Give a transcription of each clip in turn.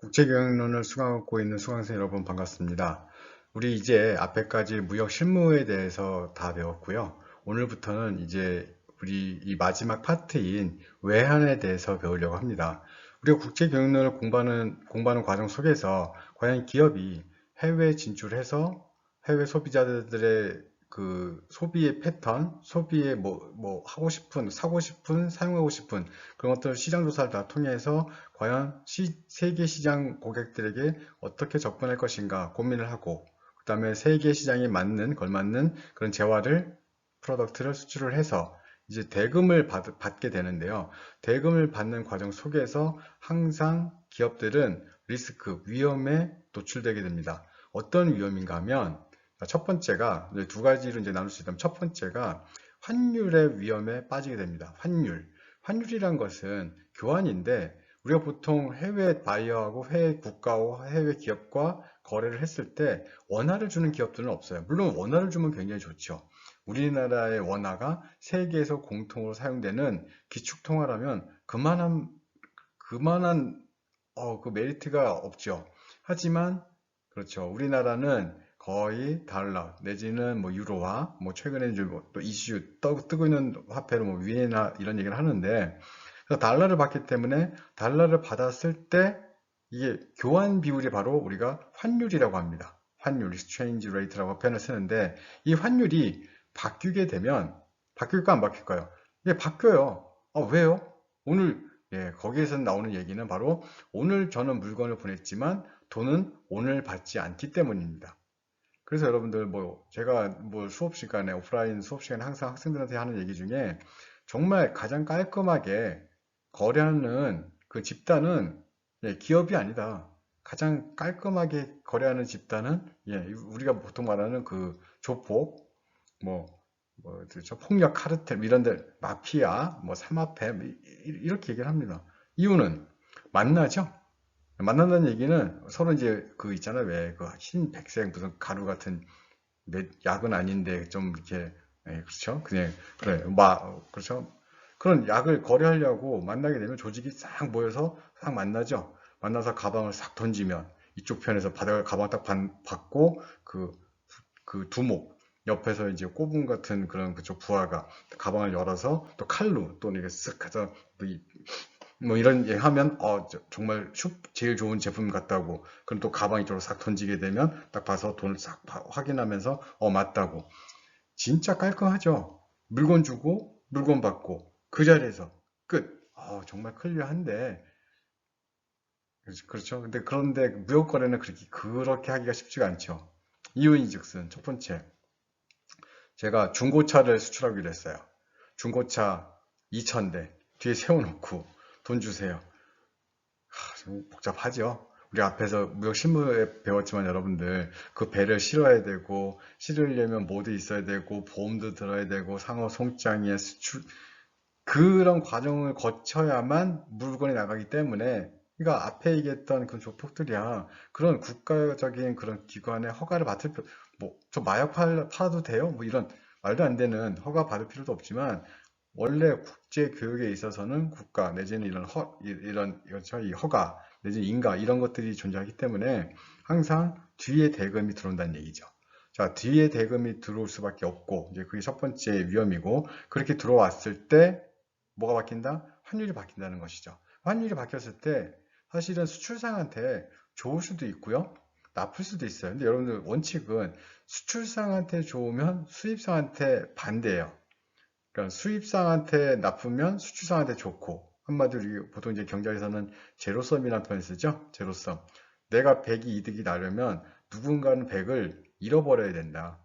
국제경영론을 수강하고 있는 수강생 여러분 반갑습니다. 우리 이제 앞에까지 무역 실무에 대해서 다 배웠고요. 오늘부터는 이제 우리 이 마지막 파트인 외환에 대해서 배우려고 합니다. 우리가 국제경영론을 공부하는 과정 속에서 과연 기업이 해외 진출해서 해외 소비자들의 그 소비의 패턴, 소비의 하고 싶은, 사고 싶은, 사용하고 싶은 그런 것들 시장 조사를 다 통해서 과연 세계 시장 고객들에게 어떻게 접근할 것인가 고민을 하고, 그 다음에 세계 시장에 걸맞는 그런 프로덕트를 수출을 해서 이제 대금을 받게 되는데요. 대금을 받는 과정 속에서 항상 기업들은 위험에 노출되게 됩니다. 어떤 위험인가 하면, 첫 번째가, 두 가지로 이제 나눌 수 있다면, 첫 번째가 환율의 위험에 빠지게 됩니다. 환율이란 것은 교환인데, 우리가 보통 해외 바이어하고 해외 국가와 해외 기업과 거래를 했을 때 원화를 주는 기업들은 없어요. 물론 원화를 주면 굉장히 좋죠. 우리나라의 원화가 세계에서 공통으로 사용되는 기축통화라면 그만한 그 메리트가 없죠. 하지만 그렇죠. 우리나라는 거의 달러 내지는 뭐 유로화, 뭐 최근에 이제 또 이슈 뜨고 있는 화폐로 뭐 위에나 이런 얘기를 하는데, 그래서 달러를 받기 때문에 달러를 받았을 때 이게 교환 비율이 바로 우리가 환율이라고 합니다. 환율, exchange rate라고 표현을 쓰는데, 이 환율이 바뀌게 되면 바뀔까 안 바뀔까요? 이게 바뀌어요. 왜요? 오늘 거기에서 나오는 얘기는 바로 오늘 저는 물건을 보냈지만 돈은 오늘 받지 않기 때문입니다. 그래서 여러분들 제가 수업 시간에 오프라인 수업 시간에 항상 학생들한테 하는 얘기 중에 정말 가장 깔끔하게 거래하는 그 집단은 기업이 아니다. 가장 깔끔하게 거래하는 집단은 우리가 보통 말하는 그 조폭, 뭐, 폭력 카르텔 이런 데 마피아, 삼합회 이렇게 얘기를 합니다. 이유는 만나죠. 만난다는 얘기는 서로 이제 그 있잖아요. 왜 그 흰 백색 무슨 가루 같은 약은 아닌데 좀 이렇게 그렇죠. 그냥 그래 그렇죠. 그런 약을 거래하려고 만나게 되면 조직이 싹 모여서 싹 만나죠. 만나서 가방을 싹 던지면 이쪽 편에서 바다가 가방 딱 받고 그 두목 옆에서 이제 꼬분 같은 그런 그쪽 부하가 가방을 열어서 또 칼로 또 이렇게 쓱 해서 이런 얘기 하면 정말 제일 좋은 제품 같다고. 그럼 또 가방 이쪽으로 싹 던지게 되면 딱 봐서 돈을 싹 확인하면서 맞다고. 진짜 깔끔하죠. 물건 주고 물건 받고 그 자리에서 끝. 정말 클리어한데. 그렇죠. 그런데 무역 거래는 그렇게 하기가 쉽지가 않죠. 이유인즉슨 첫 번째, 제가 중고차를 수출하기로 했어요. 중고차 2,000대 뒤에 세워놓고 돈 주세요. 좀 복잡하죠. 우리 앞에서 무역 실무에 배웠지만 여러분들 그 배를 실어야 되고, 실으려면 모두 있어야 되고, 보험도 들어야 되고, 상호 송장에 수출 그런 과정을 거쳐야만 물건이 나가기 때문에, 그러니까 앞에 얘기했던 그 조폭들이야. 그런 국가적인 그런 기관의 허가를 받을 저 마약 팔아도 돼요? 이런 말도 안 되는 허가 받을 필요도 없지만, 원래 국제 교육에 있어서는 국가 내지는 그렇죠? 이 허가 내지는 인가 이런 것들이 존재하기 때문에 항상 뒤에 대금이 들어온다는 얘기죠. 자, 뒤에 대금이 들어올 수밖에 없고, 이제 그게 첫 번째 위험이고, 그렇게 들어왔을 때 뭐가 바뀐다? 환율이 바뀐다는 것이죠. 환율이 바뀌었을 때 사실은 수출상한테 좋을 수도 있고요. 나쁠 수도 있어요. 근데 여러분들 원칙은 수출상한테 좋으면 수입상한테 반대예요. 그러니까 수입상한테 나쁘면 수출상한테 좋고, 한마디로 보통 이제 경제에서는 제로섬이라는 표현을 쓰죠. 제로섬. 내가 100이 이득이 나려면 누군가는 100을 잃어버려야 된다.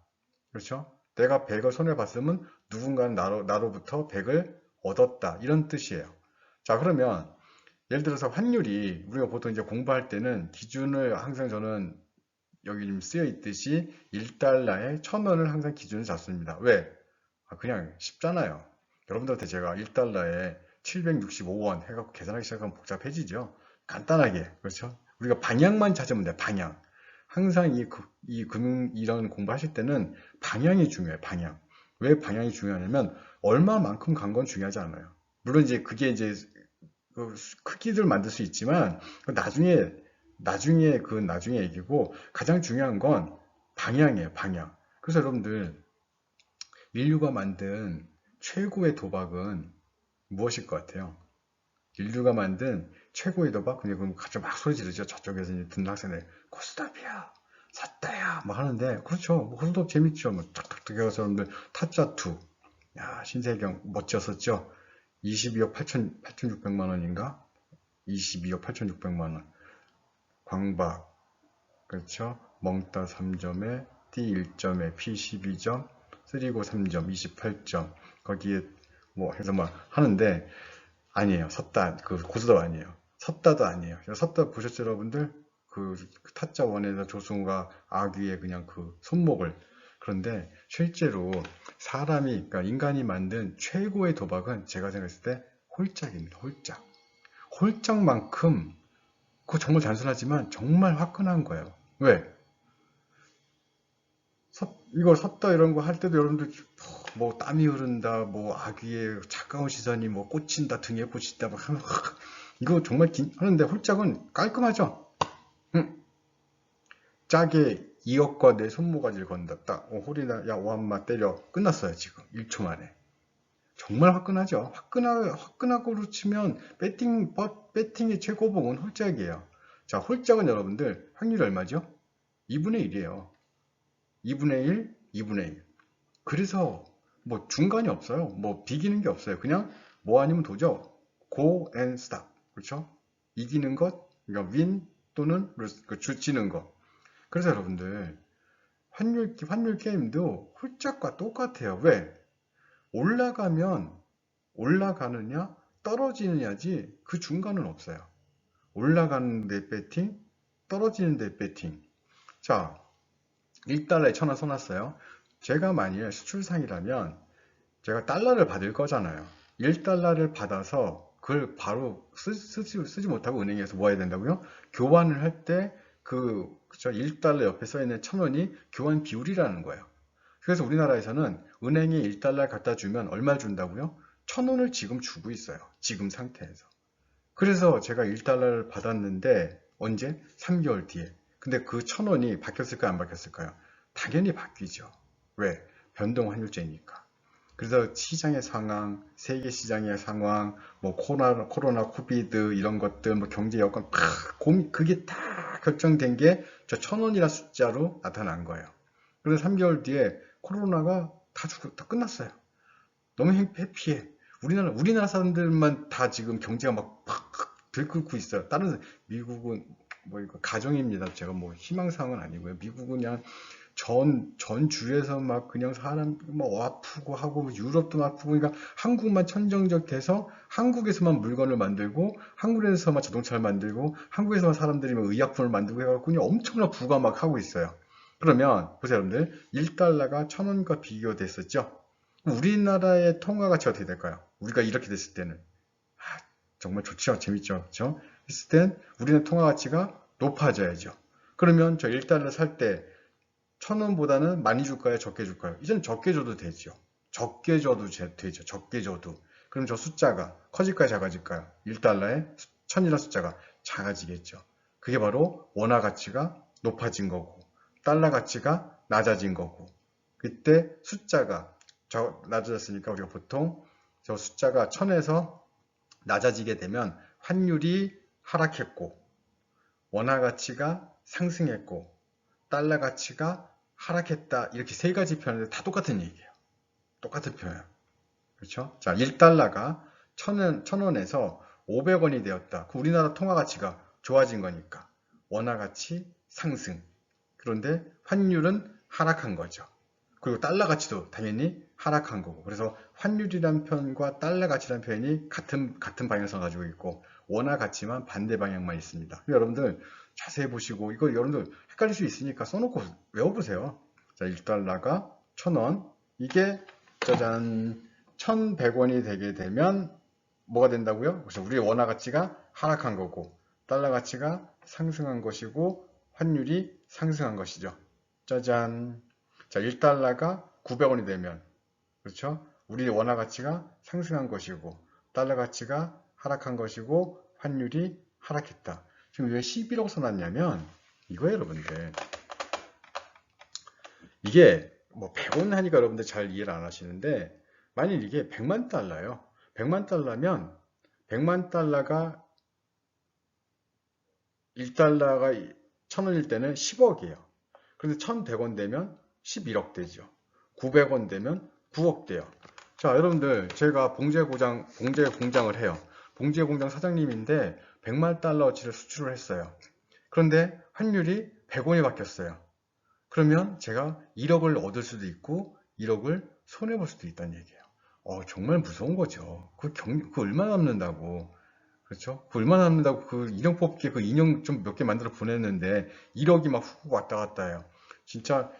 그렇죠? 내가 100을 손해봤으면 누군가는 나로부터 100을 얻었다. 이런 뜻이에요. 자, 그러면 예를 들어서 환율이 우리가 보통 이제 공부할 때는 기준을 항상 저는 여기 좀 쓰여 있듯이 1달러에 1,000원을 항상 기준을 잡습니다. 왜? 그냥 쉽잖아요. 여러분들한테 제가 1달러에 765원 해갖고 계산하기 시작하면 복잡해지죠. 간단하게. 그렇죠? 우리가 방향만 찾으면 돼요. 방향. 항상 이런 공부하실 때는 방향이 중요해요. 방향. 왜 방향이 중요하냐면 얼마만큼 간 건 중요하지 않아요. 물론 이제 그게 이제 그 크기들 만들 수 있지만 나중에 나중에 얘기고, 가장 중요한 건 방향이에요, 방향. 그래서 여러분들, 인류가 만든 최고의 도박은 무엇일 것 같아요? 인류가 만든 최고의 도박? 그럼 갑자기 막 소리 지르죠. 저쪽에서 이제 듣는 학생들, 고스톱이야, 샀다야, 막 하는데, 그렇죠. 뭐 고스톱 재밌죠. 뭐 탁탁탁 해서 여러분들, 타짜2. 야, 신세경 멋졌었죠. 22억 8,600만 원인가? 22억 8,600만 원. 광박, 그렇죠? 멍따 3점에, D 1점에, P 12점, 쓰리고 3점, 28점. 거기에 뭐 해서 막 하는데, 아니에요. 섰다. 그 고스톱 아니에요. 섰다도 아니에요. 섰다 보셨죠, 여러분들? 그 타짜 원에서 조승우가 아귀의 그냥 그 손목을. 그런데 실제로 사람이, 그러니까 인간이 만든 최고의 도박은 제가 생각했을 때 홀짝입니다. 홀짝. 홀짝만큼 그거 정말 단순하지만 정말 화끈한 거예요. 왜? 이거 섰다 이런 거 할 때도 여러분들 뭐 땀이 흐른다, 뭐 아귀의 차가운 시선이 뭐 꽂힌다, 등에 꽂힌다, 막 하면 이거 정말 하는데 홀짝은 깔끔하죠. 짜게 2억과 내 손모가지를 건다. 딱 홀이나 야 오한마 때려 끝났어요. 지금 1초 만에. 정말 화끈하죠. 화끈하고로 치면 배팅의 최고봉은 홀짝이에요. 자, 홀짝은 여러분들 확률이 얼마죠? 2분의 1이에요. 2분의 1, 2분의 1. 그래서 뭐 중간이 없어요. 뭐 비기는 게 없어요. 그냥 뭐 아니면 도죠. Go and stop. 그렇죠? 이기는 것, 그러니까 win 또는 지는 것. 그래서 여러분들 환율 게임도 홀짝과 똑같아요. 왜? 올라가면 올라가느냐 떨어지느냐지 그 중간은 없어요. 올라가는 데 배팅, 떨어지는 데 배팅. 자, 1달러에 1,000원 써놨어요. 제가 만일 수출상이라면 제가 달러를 받을 거잖아요. 1달러를 받아서 그걸 바로 쓰지 못하고 은행에서 뭐 해야 된다고요? 교환을 할 때 그쵸? 1달러 옆에 써있는 1,000원이 교환 비율이라는 거예요. 그래서 우리나라에서는 은행에 1달러 갖다 주면 얼마 준다고요? 1,000원을 지금 주고 있어요. 지금 상태에서. 그래서 제가 1달러를 받았는데 언제? 3개월 뒤에. 근데 그 1,000원이 바뀌었을까요? 안 바뀌었을까요? 당연히 바뀌죠. 왜? 변동 환율제니까. 그래서 시장의 상황, 세계 시장의 상황, 뭐 코로나, 코비드 이런 것들, 뭐 경제 여건 그게 다 결정된 게 저 1,000원이라는 숫자로 나타난 거예요. 그래서 3개월 뒤에 코로나가 다 끝났어요. 너무 해피해. 우리나라 사람들만 다 지금 경제가 막 들끓고 있어요. 미국은 뭐 이거 가정입니다. 제가 뭐 희망사항은 아니고요. 미국은 그냥 전 주에서 막 그냥 사람 뭐 아프고 하고 유럽도 아프고 그러니까 한국만 천정적 돼서 한국에서만 물건을 만들고 한국에서만 자동차를 만들고 한국에서만 사람들이 뭐 의약품을 만들고 해갖고 그냥 엄청난 부가 막 하고 있어요. 그러면 보세요 여러분들 1달러가 1,000원과 비교됐었죠. 우리나라의 통화 가치가 어떻게 될까요? 우리가 이렇게 됐을 때는 정말 좋죠. 재밌죠. 그렇죠? 했을 땐 우리는 통화 가치가 높아져야죠. 그러면 저 1달러 살 때 1,000원보다는 많이 줄까요? 적게 줄까요? 이제는 적게 줘도 되죠. 적게 줘도 되죠. 적게 줘도. 그럼 저 숫자가 커질까요? 작아질까요? 1달러에 1,000이라는 숫자가 작아지겠죠. 그게 바로 원화 가치가 높아진 거고 달러 가치가 낮아진 거고 그때 숫자가 낮아졌으니까 우리가 보통 저 숫자가 1,000에서 낮아지게 되면 환율이 하락했고 원화 가치가 상승했고 달러 가치가 하락했다. 이렇게 세 가지 표현인데 다 똑같은 얘기예요. 똑같은 표현. 그렇죠? 자, 1달러가 1,000원에서 500원이 되었다. 그 우리나라 통화 가치가 좋아진 거니까 원화 가치 상승. 그런데 환율은 하락한 거죠. 그리고 달러 가치도 당연히 하락한 거고. 그래서 환율이란 표현과 달러 가치란 표현이 같은 방향성을 가지고 있고 원화 가치만 반대 방향만 있습니다. 여러분들 자세히 보시고 이거 여러분들 헷갈릴 수 있으니까 써놓고 외워보세요. 자, 1달러가 1,000원. 이게 짜잔 1,100원이 되게 되면 뭐가 된다고요? 그래서 우리 원화 가치가 하락한 거고 달러 가치가 상승한 것이고 환율이 상승한 것이죠. 짜잔. 자, 1달러가 900원이 되면 그렇죠? 우리 원화 가치가 상승한 것이고 달러 가치가 하락한 것이고 환율이 하락했다. 지금 왜 11억 써놨냐면 이거예요, 여러분들. 이게 뭐 100원 하니까 여러분들 잘 이해를 안 하시는데, 만일 이게 100만 달러예요. 100만 달러면 100만 달러가 1달러가 1000원일 때는 10억이에요. 그런데 1100원 되면 11억 되죠. 900원 되면 9억 돼요. 자, 여러분들, 제가 봉제 공장을 해요. 봉제 공장 사장님인데 100만 달러어치를 수출을 했어요. 그런데 환율이 100원이 바뀌었어요. 그러면 제가 1억을 얻을 수도 있고 1억을 손해볼 수도 있다는 얘기예요. 정말 무서운 거죠. 그 얼마나 남는다고. 그렇죠? 그 얼마나 남는다고 그 인형 뽑기 그 인형 좀 몇 개 만들어 보냈는데 1억이 막 훅 왔다 갔다 해요. 진짜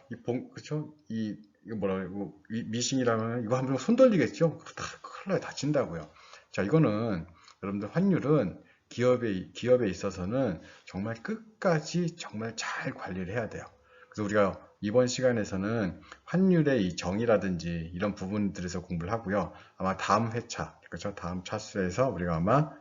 그렇죠? 이거 뭐라 그러고 미싱이라면 이거 한번 손 돌리겠죠? 큰일 나요. 다친다고요. 자, 이거는 여러분들 환율은 기업에 있어서는 정말 끝까지 정말 잘 관리를 해야 돼요. 그래서 우리가 이번 시간에서는 환율의 이 정의라든지 이런 부분들에서 공부를 하고요. 아마 다음 회차, 그렇죠? 다음 차수에서 우리가 아마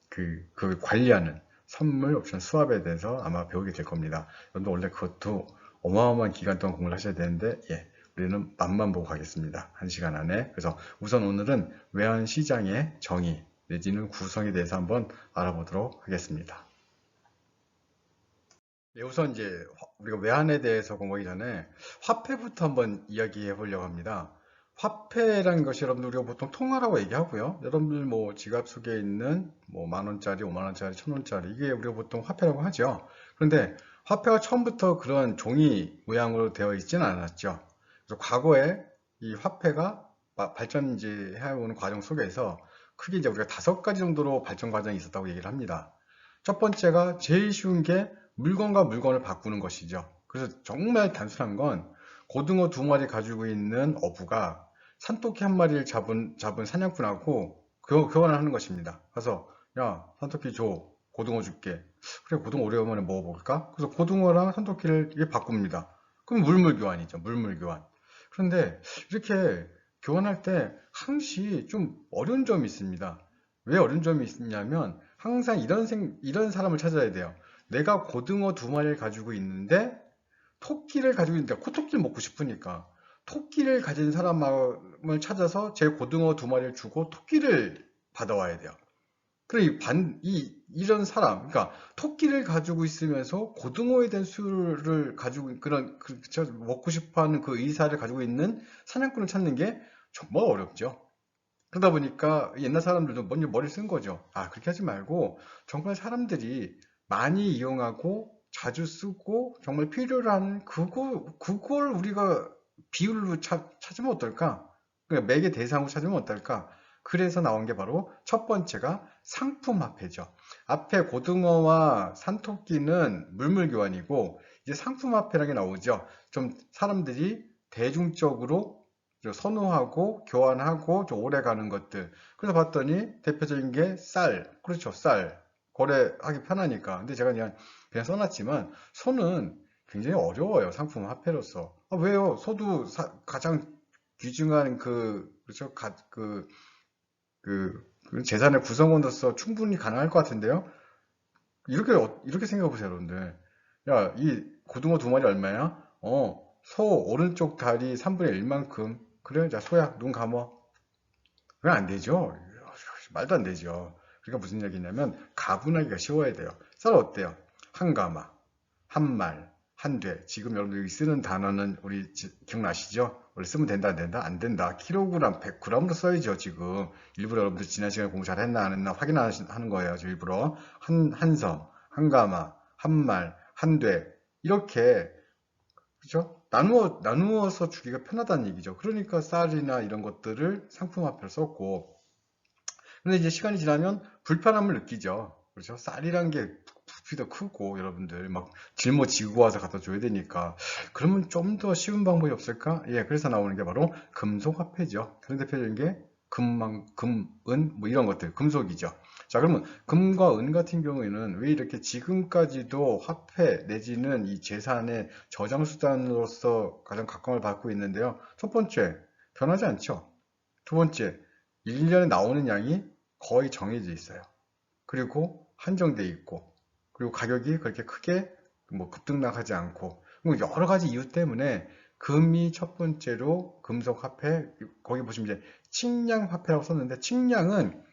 그 관리하는 선물 옵션 수합에 대해서 아마 배우게 될 겁니다. 여러분들 원래 그것도 어마어마한 기간 동안 공부를 하셔야 되는데, 예, 우리는 맛만 보고 가겠습니다. 1시간 안에. 그래서 우선 오늘은 외환시장의 정의 내지는 구성에 대해서 한번 알아보도록 하겠습니다. 네, 우선 이제 우리가 외환에 대해서 공부하기 전에 화폐부터 한번 이야기해 보려고 합니다. 화폐라는 것이 여러분들 우리가 보통 통화라고 얘기하고요. 여러분들 뭐 지갑 속에 있는 뭐 10,000원짜리, 50,000원짜리, 1,000원짜리 이게 우리가 보통 화폐라고 하죠. 그런데 화폐가 처음부터 그런 종이 모양으로 되어 있지는 않았죠. 그래서 과거에 이 화폐가 발전 이제 해오는 과정 속에서 크게 이제 우리가 5가지 정도로 발전 과정이 있었다고 얘기를 합니다. 첫 번째가 제일 쉬운 게 물건과 물건을 바꾸는 것이죠. 그래서 정말 단순한 건 고등어 2마리 가지고 있는 어부가 산토끼 1마리를 잡은 사냥꾼하고 교환을 하는 것입니다. 그래서 야, 산토끼 줘. 고등어 줄게. 그래, 고등어 오래간만에 먹어볼까? 그래서 고등어랑 산토끼를 이게 바꿉니다. 그럼 물물교환이죠. 물물교환. 그런데 이렇게 교환할 때 항시 좀 어려운 점이 있습니다. 왜 어려운 점이 있냐면 항상 이런 사람을 찾아야 돼요. 내가 고등어 2마리를 가지고 있는데 토끼를 가지고 있는데 코토끼를 먹고 싶으니까 토끼를 가진 사람을 찾아서 제 고등어 2마리를 주고 토끼를 받아와야 돼요. 그래, 이런 사람, 그러니까 토끼를 가지고 있으면서 고등어에 대한 수요를 가지고 먹고 싶어하는 그 의사를 가지고 있는 사냥꾼을 찾는 게 정말 어렵죠. 그러다 보니까 옛날 사람들도 먼저 머리를 쓴 거죠. 아, 그렇게 하지 말고 정말 사람들이 많이 이용하고 자주 쓰고 정말 필요로 하는 그걸 우리가 비율로 찾으면 어떨까? 그러니까 매개 대상으로 찾으면 어떨까? 그래서 나온 게 바로 첫 번째가 상품화폐죠. 앞에 고등어와 산토끼는 물물교환이고 이제 상품화폐라는 게 나오죠. 좀 사람들이 대중적으로 선호하고 교환하고 좀 오래 가는 것들. 그래서 봤더니 대표적인 게 쌀. 그렇죠. 쌀. 거래하기 편하니까. 근데 제가 그냥 써놨지만 소는 굉장히 어려워요. 상품 화폐로서. 아, 왜요? 소도 가장 귀중한 그렇죠. 그 재산의 구성원으로서 충분히 가능할 것 같은데요. 이렇게 생각해 보세요, 여러분들. 야, 이 고등어 2마리 얼마야? 소 오른쪽 다리 3분의 1만큼. 그래, 자, 소야, 눈 감어. 그건 안 되죠. 말도 안 되죠. 그러니까 무슨 얘기냐면, 가분하기가 쉬워야 돼요. 쌀 어때요? 한 가마, 한 말, 한 돼. 지금 여러분들이 쓰는 단어는 우리 기억나시죠? 원래 쓰면 된다, 안 된다? 안 된다. 킬로그램, 100g으로 써야죠, 지금. 일부러 여러분들 지난 시간에 공부 잘 했나, 안 했나 확인하는 거예요, 저 일부러. 한 섬, 한 가마, 한 말, 한 돼. 이렇게 그죠? 나누어서 주기가 편하다는 얘기죠. 그러니까 쌀이나 이런 것들을 상품화폐로 썼고, 근데 이제 시간이 지나면 불편함을 느끼죠. 그렇죠? 쌀이란 게 부피도 크고, 여러분들 막 짊어지고 와서 갖다 줘야 되니까. 그러면 좀 더 쉬운 방법이 없을까? 예, 그래서 나오는 게 바로 금속화폐죠. 그런 대표적인 게 은, 뭐 이런 것들, 금속이죠. 자, 그러면 금과 은 같은 경우에는 왜 이렇게 지금까지도 화폐 내지는 이 재산의 저장 수단으로서 가장 각광을 받고 있는데요. 첫 번째, 변하지 않죠. 두 번째, 1년에 나오는 양이 거의 정해져 있어요. 그리고 한정돼 있고, 그리고 가격이 그렇게 크게 뭐 급등락하지 않고 뭐 여러 가지 이유 때문에 금이 첫 번째로 금속 화폐, 거기 보시면 이제 칙량 화폐라고 썼는데 칙량은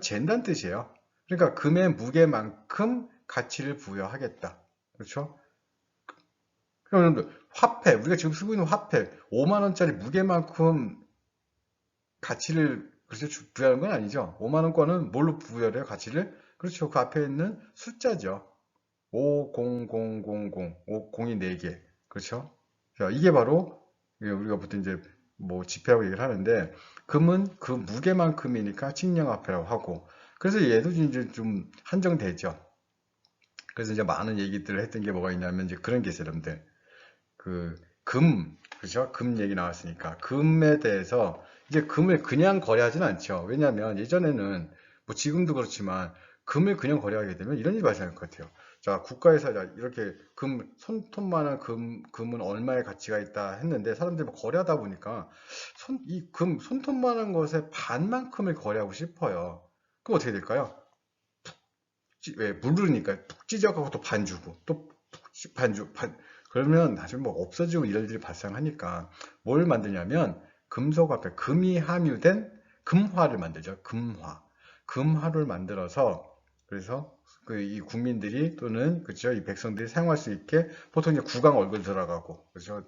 잰다는 뜻이에요. 그러니까 금의 무게만큼 가치를 부여하겠다. 그렇죠? 그럼 여러분들 화폐, 우리가 지금 쓰고 있는 화폐 5만 원짜리 무게만큼 가치를 그렇죠 부여하는 건 아니죠. 5만 원권은 뭘로 부여해요? 가치를? 그렇죠. 그 앞에 있는 숫자죠. 50000, 50이 4개. 그렇죠? 자, 이게 바로 우리가 보통 이제 뭐 지폐라고 얘기를 하는데 금은 그 무게만큼이니까 칙량화폐라고 하고 그래서 얘도 이제 좀 한정되죠. 그래서 이제 많은 얘기들을 했던 게 뭐가 있냐면 이제 그런 게 있어요, 여러분들. 그죠? 금 얘기 나왔으니까 금에 대해서 이제 금을 그냥 거래하지는 않죠. 왜냐하면 예전에는 뭐 지금도 그렇지만 금을 그냥 거래하게 되면 이런 일이 발생할 것 같아요. 자, 국가에서 이렇게 손톱만한 금은 얼마의 가치가 있다 했는데 사람들이 막 거래하다 보니까 손톱만한 것의 반만큼을 거래하고 싶어요. 그럼 어떻게 될까요? 왜 물르니까 푹 찢어가고 또 반 주고 그러면 나중에 뭐 없어지고 이런 일이 발생하니까 뭘 만드냐면 금속화폐, 금이 함유된 금화를 만들죠. 금화를 만들어서 그래서 이 국민들이 또는 그죠 이 백성들이 사용할 수 있게 보통 이제 국왕 얼굴 들어가고 그죠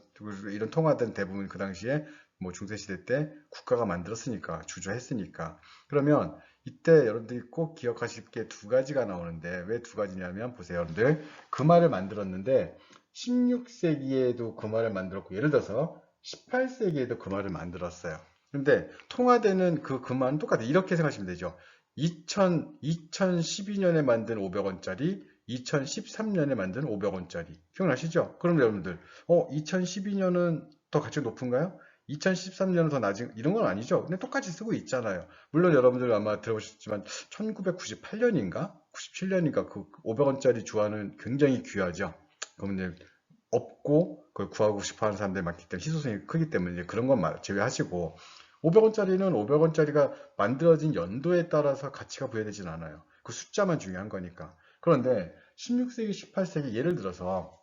이런 통화들은 대부분 그 당시에 뭐 중세시대 때 국가가 만들었으니까 주조했으니까 그러면 이때 여러분들이 꼭 기억하실 게 두 가지가 나오는데 왜 두 가지냐면 보세요 여러분들 금화를 만들었는데 16세기에도 금화를 만들었고 예를 들어서 18세기에도 금화를 만들었어요. 근데 통화되는 그 금화는 똑같아요. 이렇게 생각하시면 되죠. 2012년에 만든 500원짜리, 2013년에 만든 500원짜리. 기억나시죠? 그럼 여러분들, 2012년은 더 가치가 높은가요? 2013년은 더 낮은, 이런 건 아니죠. 근데 똑같이 쓰고 있잖아요. 물론 여러분들 아마 들어보셨지만, 1998년인가? 97년인가? 그 500원짜리 주화는 굉장히 귀하죠. 그럼 이제 없고, 그걸 구하고 싶어 하는 사람들이 많기 때문에, 희소성이 크기 때문에 그런 건 제외하시고, 500원짜리는 500원짜리가 만들어진 연도에 따라서 가치가 부여되진 않아요. 그 숫자만 중요한 거니까. 그런데 16세기, 18세기 예를 들어서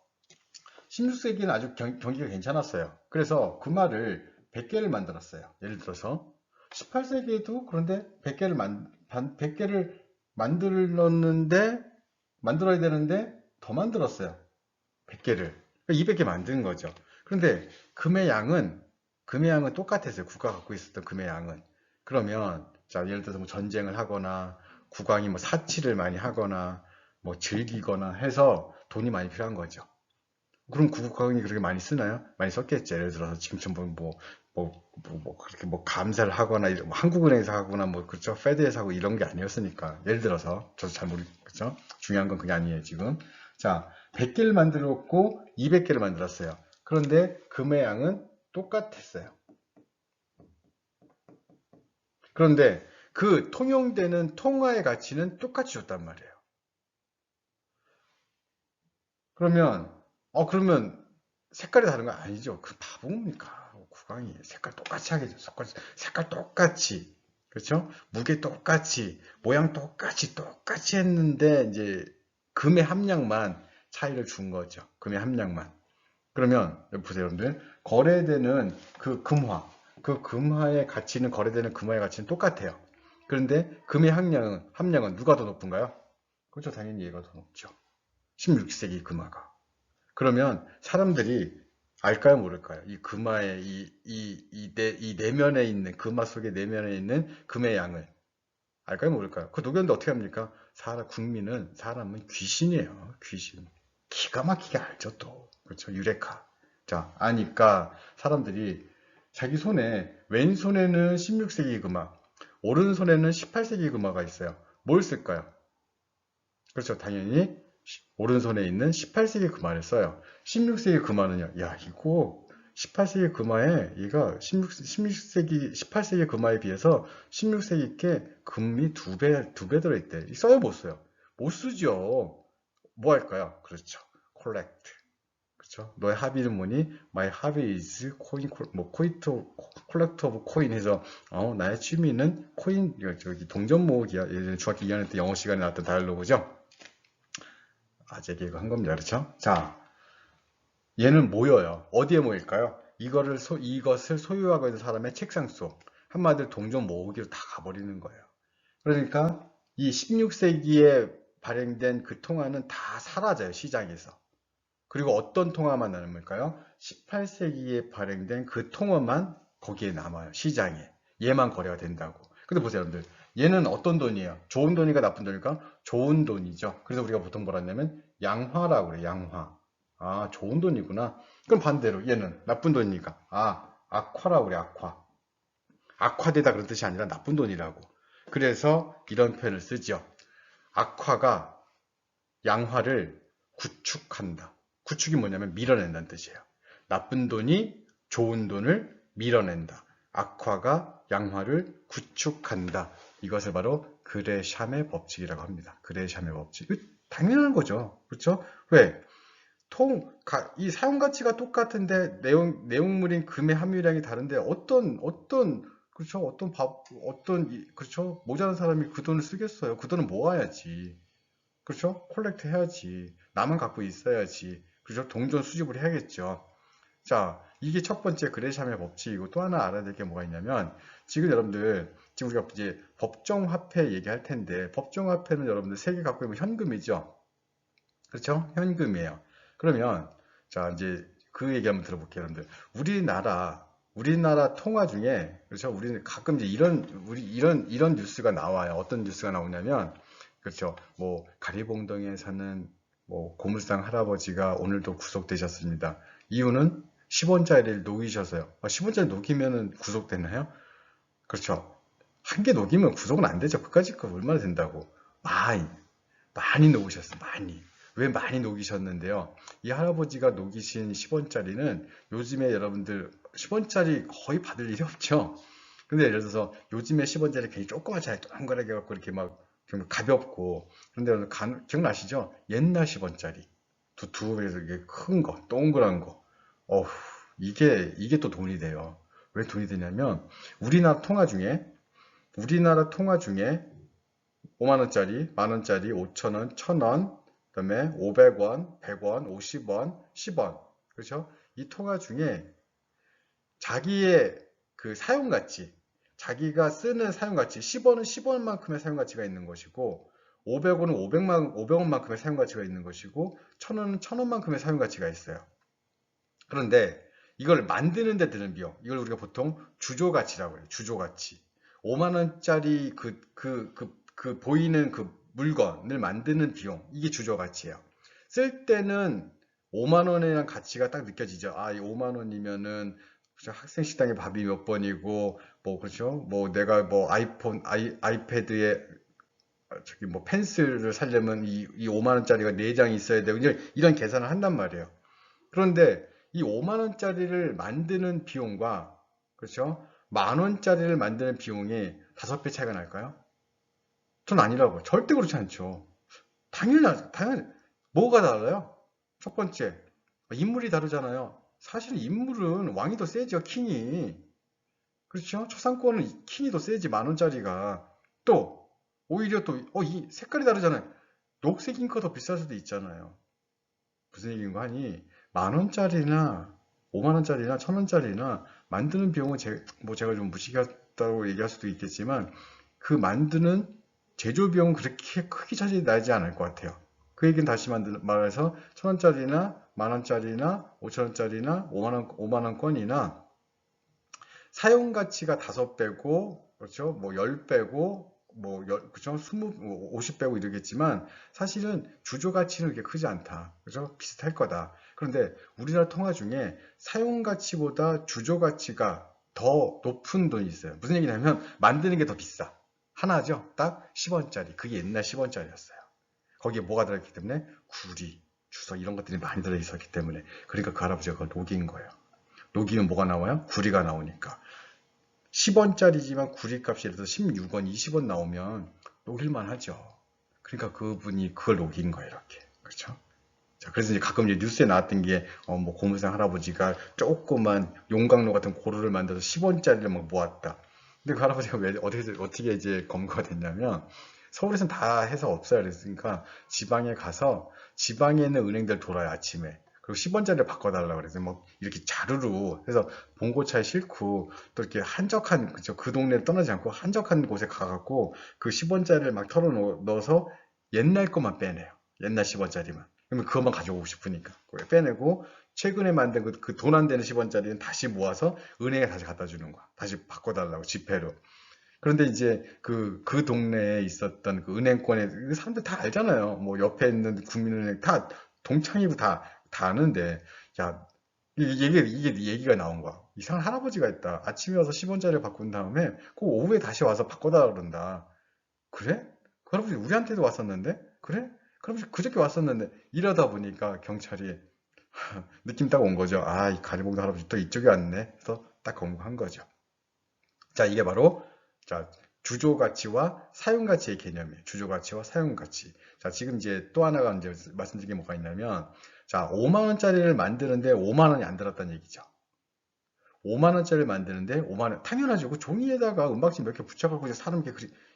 16세기는 아주 경기가 괜찮았어요. 그래서 그 말을 100개를 만들었어요. 예를 들어서 18세기에도 그런데 100개를 만들어야 되는데 더 만들었어요. 100개를. 200개 만든 거죠. 그런데 금의 양은 똑같았어요. 국가가 갖고 있었던 금의 양은. 그러면, 자, 예를 들어서 뭐 전쟁을 하거나, 국왕이 뭐 사치를 많이 하거나, 뭐 즐기거나 해서 돈이 많이 필요한 거죠. 그럼 국왕이 그렇게 많이 쓰나요? 많이 썼겠죠. 예를 들어서 지금처럼 그렇게 뭐 감사를 하거나, 뭐 한국은행에서 하거나, 뭐, 그렇죠. 페드에서 하고 이런 게 아니었으니까. 예를 들어서, 저도 잘 모르겠죠. 중요한 건 그게 아니에요, 지금. 자, 100개를 만들었고, 200개를 만들었어요. 그런데 금의 양은 똑같았어요. 그런데 그 통용되는 통화의 가치는 똑같이 줬단 말이에요. 그러면 색깔이 다른 거 아니죠? 그 바보입니까? 국왕이 색깔 똑같이 하겠죠. 색깔 똑같이. 그렇죠? 무게 똑같이, 모양 똑같이 했는데 이제 금의 함량만 차이를 준 거죠. 금의 함량만. 그러면 여기 보세요, 여러분들. 거래되는 그 금화의 가치는 거래되는 금화의 가치는 똑같아요. 그런데 금의 함량은 누가 더 높은가요? 그렇죠. 당연히 얘가 더 높죠. 16세기 금화가. 그러면 사람들이 알까요, 모를까요? 이 금화의 이 내면에 있는 금화 속의 내면에 있는 금의 양을 알까요, 모를까요? 그 녹였는데 어떻게 합니까? 사람은 귀신이에요. 귀신. 기가 막히게 알죠, 또. 그렇죠. 유레카. 자, 아니까 사람들이 자기 왼손에는 16세기 금화, 오른손에는 18세기 금화가 있어요. 뭘 쓸까요? 그렇죠. 당연히 오른손에 있는 18세기 금화를 써요. 16세기 금화는요. 야, 이거 18세기 금화에 얘가 18세기 금화에 비해서 16세기 게 금이 두 배 들어있대. 써요, 못 써요? 못 쓰죠. 뭐 할까요? 그렇죠. collect. 그렇죠? 너의 합의는 뭐니? My hobby is collector of coin 해서 나의 취미는 코인 저기 동전 모으기야. 예전에 중학교 2학년 때 영어 시간에 나왔던 다이얼로그죠. 아재 개그 한 겁니다. 그렇죠? 자, 얘는 모여요. 어디에 모일까요? 이것을 소유하고 있는 사람의 책상 속. 한마디로 동전 모으기로 다 가버리는 거예요. 그러니까 이 16세기에 발행된 그 통화는 다 사라져요. 시장에서. 그리고 어떤 통화만 남을까요? 18세기에 발행된 그 통화만 거기에 남아요. 시장에. 얘만 거래가 된다고. 근데 보세요, 여러분들. 얘는 어떤 돈이에요? 좋은 돈이가 나쁜 돈일까? 좋은 돈이죠. 그래서 우리가 보통 뭐라 하냐면 양화라고 그래요. 양화. 아, 좋은 돈이구나. 그럼 반대로 얘는 나쁜 돈이니까 아, 악화라고 그래. 악화. 악화되다 그런 뜻이 아니라 나쁜 돈이라고. 그래서 이런 표현을 쓰죠. 악화가 양화를 구축한다. 구축이 뭐냐면 밀어낸다는 뜻이에요. 나쁜 돈이 좋은 돈을 밀어낸다. 악화가 양화를 구축한다. 이것을 바로 그레샴의 법칙이라고 합니다. 그레샴의 법칙. 당연한 거죠. 그렇죠? 왜? 이 사용 가치가 똑같은데 내용물인 금의 함유량이 다른데 그렇죠? 그렇죠? 모자란 사람이 그 돈을 쓰겠어요. 그 돈은 모아야지. 그렇죠? 콜렉트 해야지. 나만 갖고 있어야지. 그렇죠? 동전 수집을 해야겠죠. 자, 이게 첫 번째 그레샴의 법칙이고 또 하나 알아야 될 게 뭐가 있냐면 지금 여러분들 지금 우리가 이제 법정화폐 얘기할 텐데 법정화폐는 여러분들 세계 갖고 있는 현금이죠. 그렇죠? 현금이에요. 그러면 자 이제 그 얘기 한번 들어볼게요, 여러분들. 우리나라 통화 중에 그렇죠? 우리는 가끔 이제 이런 뉴스가 나와요. 어떤 뉴스가 나오냐면 그렇죠? 뭐 가리봉동에 사는 뭐 고물상 할아버지가 오늘도 구속되셨습니다. 이유는 10원짜리를 녹이셔서요. 10원짜리 녹이면은 구속되나요? 그렇죠? 한 개 녹이면 구속은 안 되죠. 그까짓 거 얼마나 된다고. 많이 녹으셨어요. 많이. 왜 많이 녹이셨는데요? 이 할아버지가 녹이신 10원짜리는 요즘에 여러분들 10원짜리 거의 받을 일이 없죠. 근데 예를 들어서 요즘에 10원짜리 괜히 조그맣잖아요. 동그랗게 갖고 이렇게 막 좀 가볍고. 그런데 기억나시죠? 옛날 10원짜리. 두툼해서 이게 큰 거, 동그란 거. 어후, 이게 또 돈이 돼요. 왜 돈이 되냐면 우리나라 통화 중에 5만원짜리, 만원짜리, 5천원, 1,000원, 그 다음에 500원, 100원, 50원, 10원. 그렇죠? 이 통화 중에 자기의 그 사용가치, 자기가 쓰는 사용가치, 10원은 10원만큼의 사용가치가 있는 것이고, 500원은 500원만큼의 사용가치가 있는 것이고, 1,000원은 1,000원만큼의 사용가치가 있어요. 그런데 이걸 만드는 데 드는 비용, 이걸 우리가 보통 주조가치라고 해요. 주조가치. 5만원짜리 보이는 그 물건을 만드는 비용, 이게 주조가치예요. 쓸 때는 5만원이라는 가치가 딱 느껴지죠. 아, 이 5만원이면은 학생 식당에 밥이 몇 번이고, 뭐, 그렇죠? 뭐, 내가 뭐, 아이패드에, 저기 뭐, 펜슬을 사려면 이 5만원짜리가 4장이 있어야 되고, 이런 계산을 한단 말이에요. 그런데 이 5만원짜리를 만드는 비용과, 그렇죠? 만원짜리를 만드는 비용이 5배 차이가 날까요? 전 아니라고요. 절대 그렇지 않죠. 당연히, 뭐가 달라요? 첫 번째, 인물이 다르잖아요. 사실 인물은 왕이 더 세죠, 킹이. 그렇죠? 초상권은 킹이 더 세지, 만원짜리가. 또, 오히려 이 색깔이 다르잖아요. 녹색 잉크가 더 비쌀 수도 있잖아요. 무슨 얘기인가 하니, 만원짜리나, 5만원짜리나, 1,000원짜리나, 만드는 비용은 제가 좀 무식하다고 얘기할 수도 있겠지만, 그 만드는 제조 비용은 그렇게 크게 차이 나지 않을 것 같아요. 그 얘기는 다시 말해서 1,000원짜리나 만원짜리나 5천원짜리나 5만원권이나 사용 가치가 5배고 그렇죠? 뭐 10배고 그렇죠? 50배고 이러겠지만 사실은 주조 가치는 그렇게 크지 않다. 그렇죠? 비슷할 거다. 그런데 우리나라 통화 중에 사용 가치보다 주조 가치가 더 높은 돈이 있어요. 무슨 얘기냐면 만드는 게 더 비싸. 하나죠. 딱 10원짜리. 그게 옛날 10원짜리였어요. 거기에 뭐가 들어있기 때문에 구리, 주석 이런 것들이 많이 들어있었기 때문에 그러니까 그 할아버지가 그걸 녹인 거예요. 녹이면 뭐가 나와요? 구리가 나오니까. 10원짜리지만 구리 값이 예를 들어서 16원, 20원 나오면 녹일만 하죠. 그러니까 그분이 그걸 녹인 거예요, 이렇게. 그렇죠? 자, 그래서 이제 가끔 이제 뉴스에 나왔던 게, 뭐, 고물상 할아버지가 조그만 용광로 같은 고루를 만들어서 10원짜리를 막 모았다. 근데 그 할아버지가 어떻게 이제 검거가 됐냐면, 서울에서는 다 해서 없어요. 그랬으니까 지방에 가서 지방에 있는 은행들 돌아요, 아침에. 그리고 10원짜리를 바꿔달라고 그래서 뭐 이렇게 자루로 해서 봉고차에 싣고 또 이렇게 한적한 그죠, 그 동네를 떠나지 않고 한적한 곳에 가갖고 그 10원짜리를 막 털어 넣어서 옛날 것만 빼내요. 옛날 10원짜리만. 그러면 그것만 가져오고 싶으니까 빼내고 최근에 만든 그 돈 안 되는 10원짜리는 다시 모아서 은행에 다시 갖다 주는 거야. 다시 바꿔달라고 지폐로. 그런데 이제 그 동네에 있었던 그 은행권에 그 사람들 다 알잖아요. 뭐 옆에 있는 국민은행 다 동창이고 다 아는데 야 이게 얘기가 나온 거야. 이상한 할아버지가 있다. 아침에 와서 10원짜리 바꾼 다음에 꼭 오후에 다시 와서 바꿔달라 그런다. 그래? 그 할아버지 우리한테도 왔었는데? 그래? 그 할아버지 그저께 왔었는데 이러다 보니까 경찰이 느낌 딱 온 거죠. 아, 이 가리봉도 할아버지 또 이쪽에 왔네. 그래서 딱 검거한 거죠. 자, 이게 바로 자, 주조가치와 사용가치의 개념이에요. 주조가치와 사용가치. 자, 지금 이제 또 하나가 이제 말씀드린 게 뭐가 있냐면, 자, 5만 원짜리를 만드는데 5만 원이 안 들었다는 얘기죠. 5만 원짜리를 만드는데 5만 원. 당연하죠. 그 종이에다가 은박지 몇 개 붙여갖고 이제 사람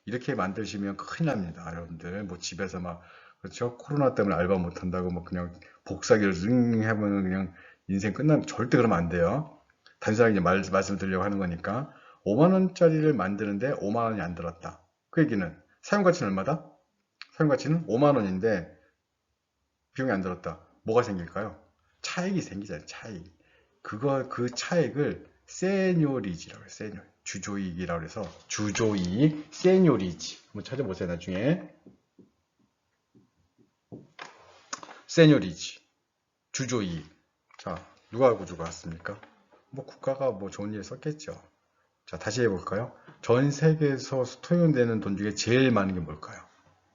이렇게 만드시면 큰일 납니다. 여러분들. 뭐 집에서 막, 그렇죠? 코로나 때문에 알바 못 한다고 뭐 그냥 복사기를 ưng 해보면 그냥 인생 끝나면 절대 그러면 안 돼요. 단순하게 이제 말씀드리려고 하는 거니까. 5만 원짜리를 만드는데 5만 원이 안 들었다. 그 얘기는 사용가치는 얼마다? 사용가치는 5만 원인데 비용이 안 들었다. 뭐가 생길까요? 차익이 생기잖아요. 차익. 그 차익을 세뇨리지라고 해요. 세뇨. 주조이익이라고 해서 주조이익, 세뇨리지. 한번 찾아보세요. 나중에. 세뇨리지. 주조이익. 자, 누가 구조가 왔습니까? 뭐 국가가 뭐 좋은 일 썼겠죠. 자, 다시 해볼까요? 전 세계에서 통용되는 돈 중에 제일 많은 게 뭘까요?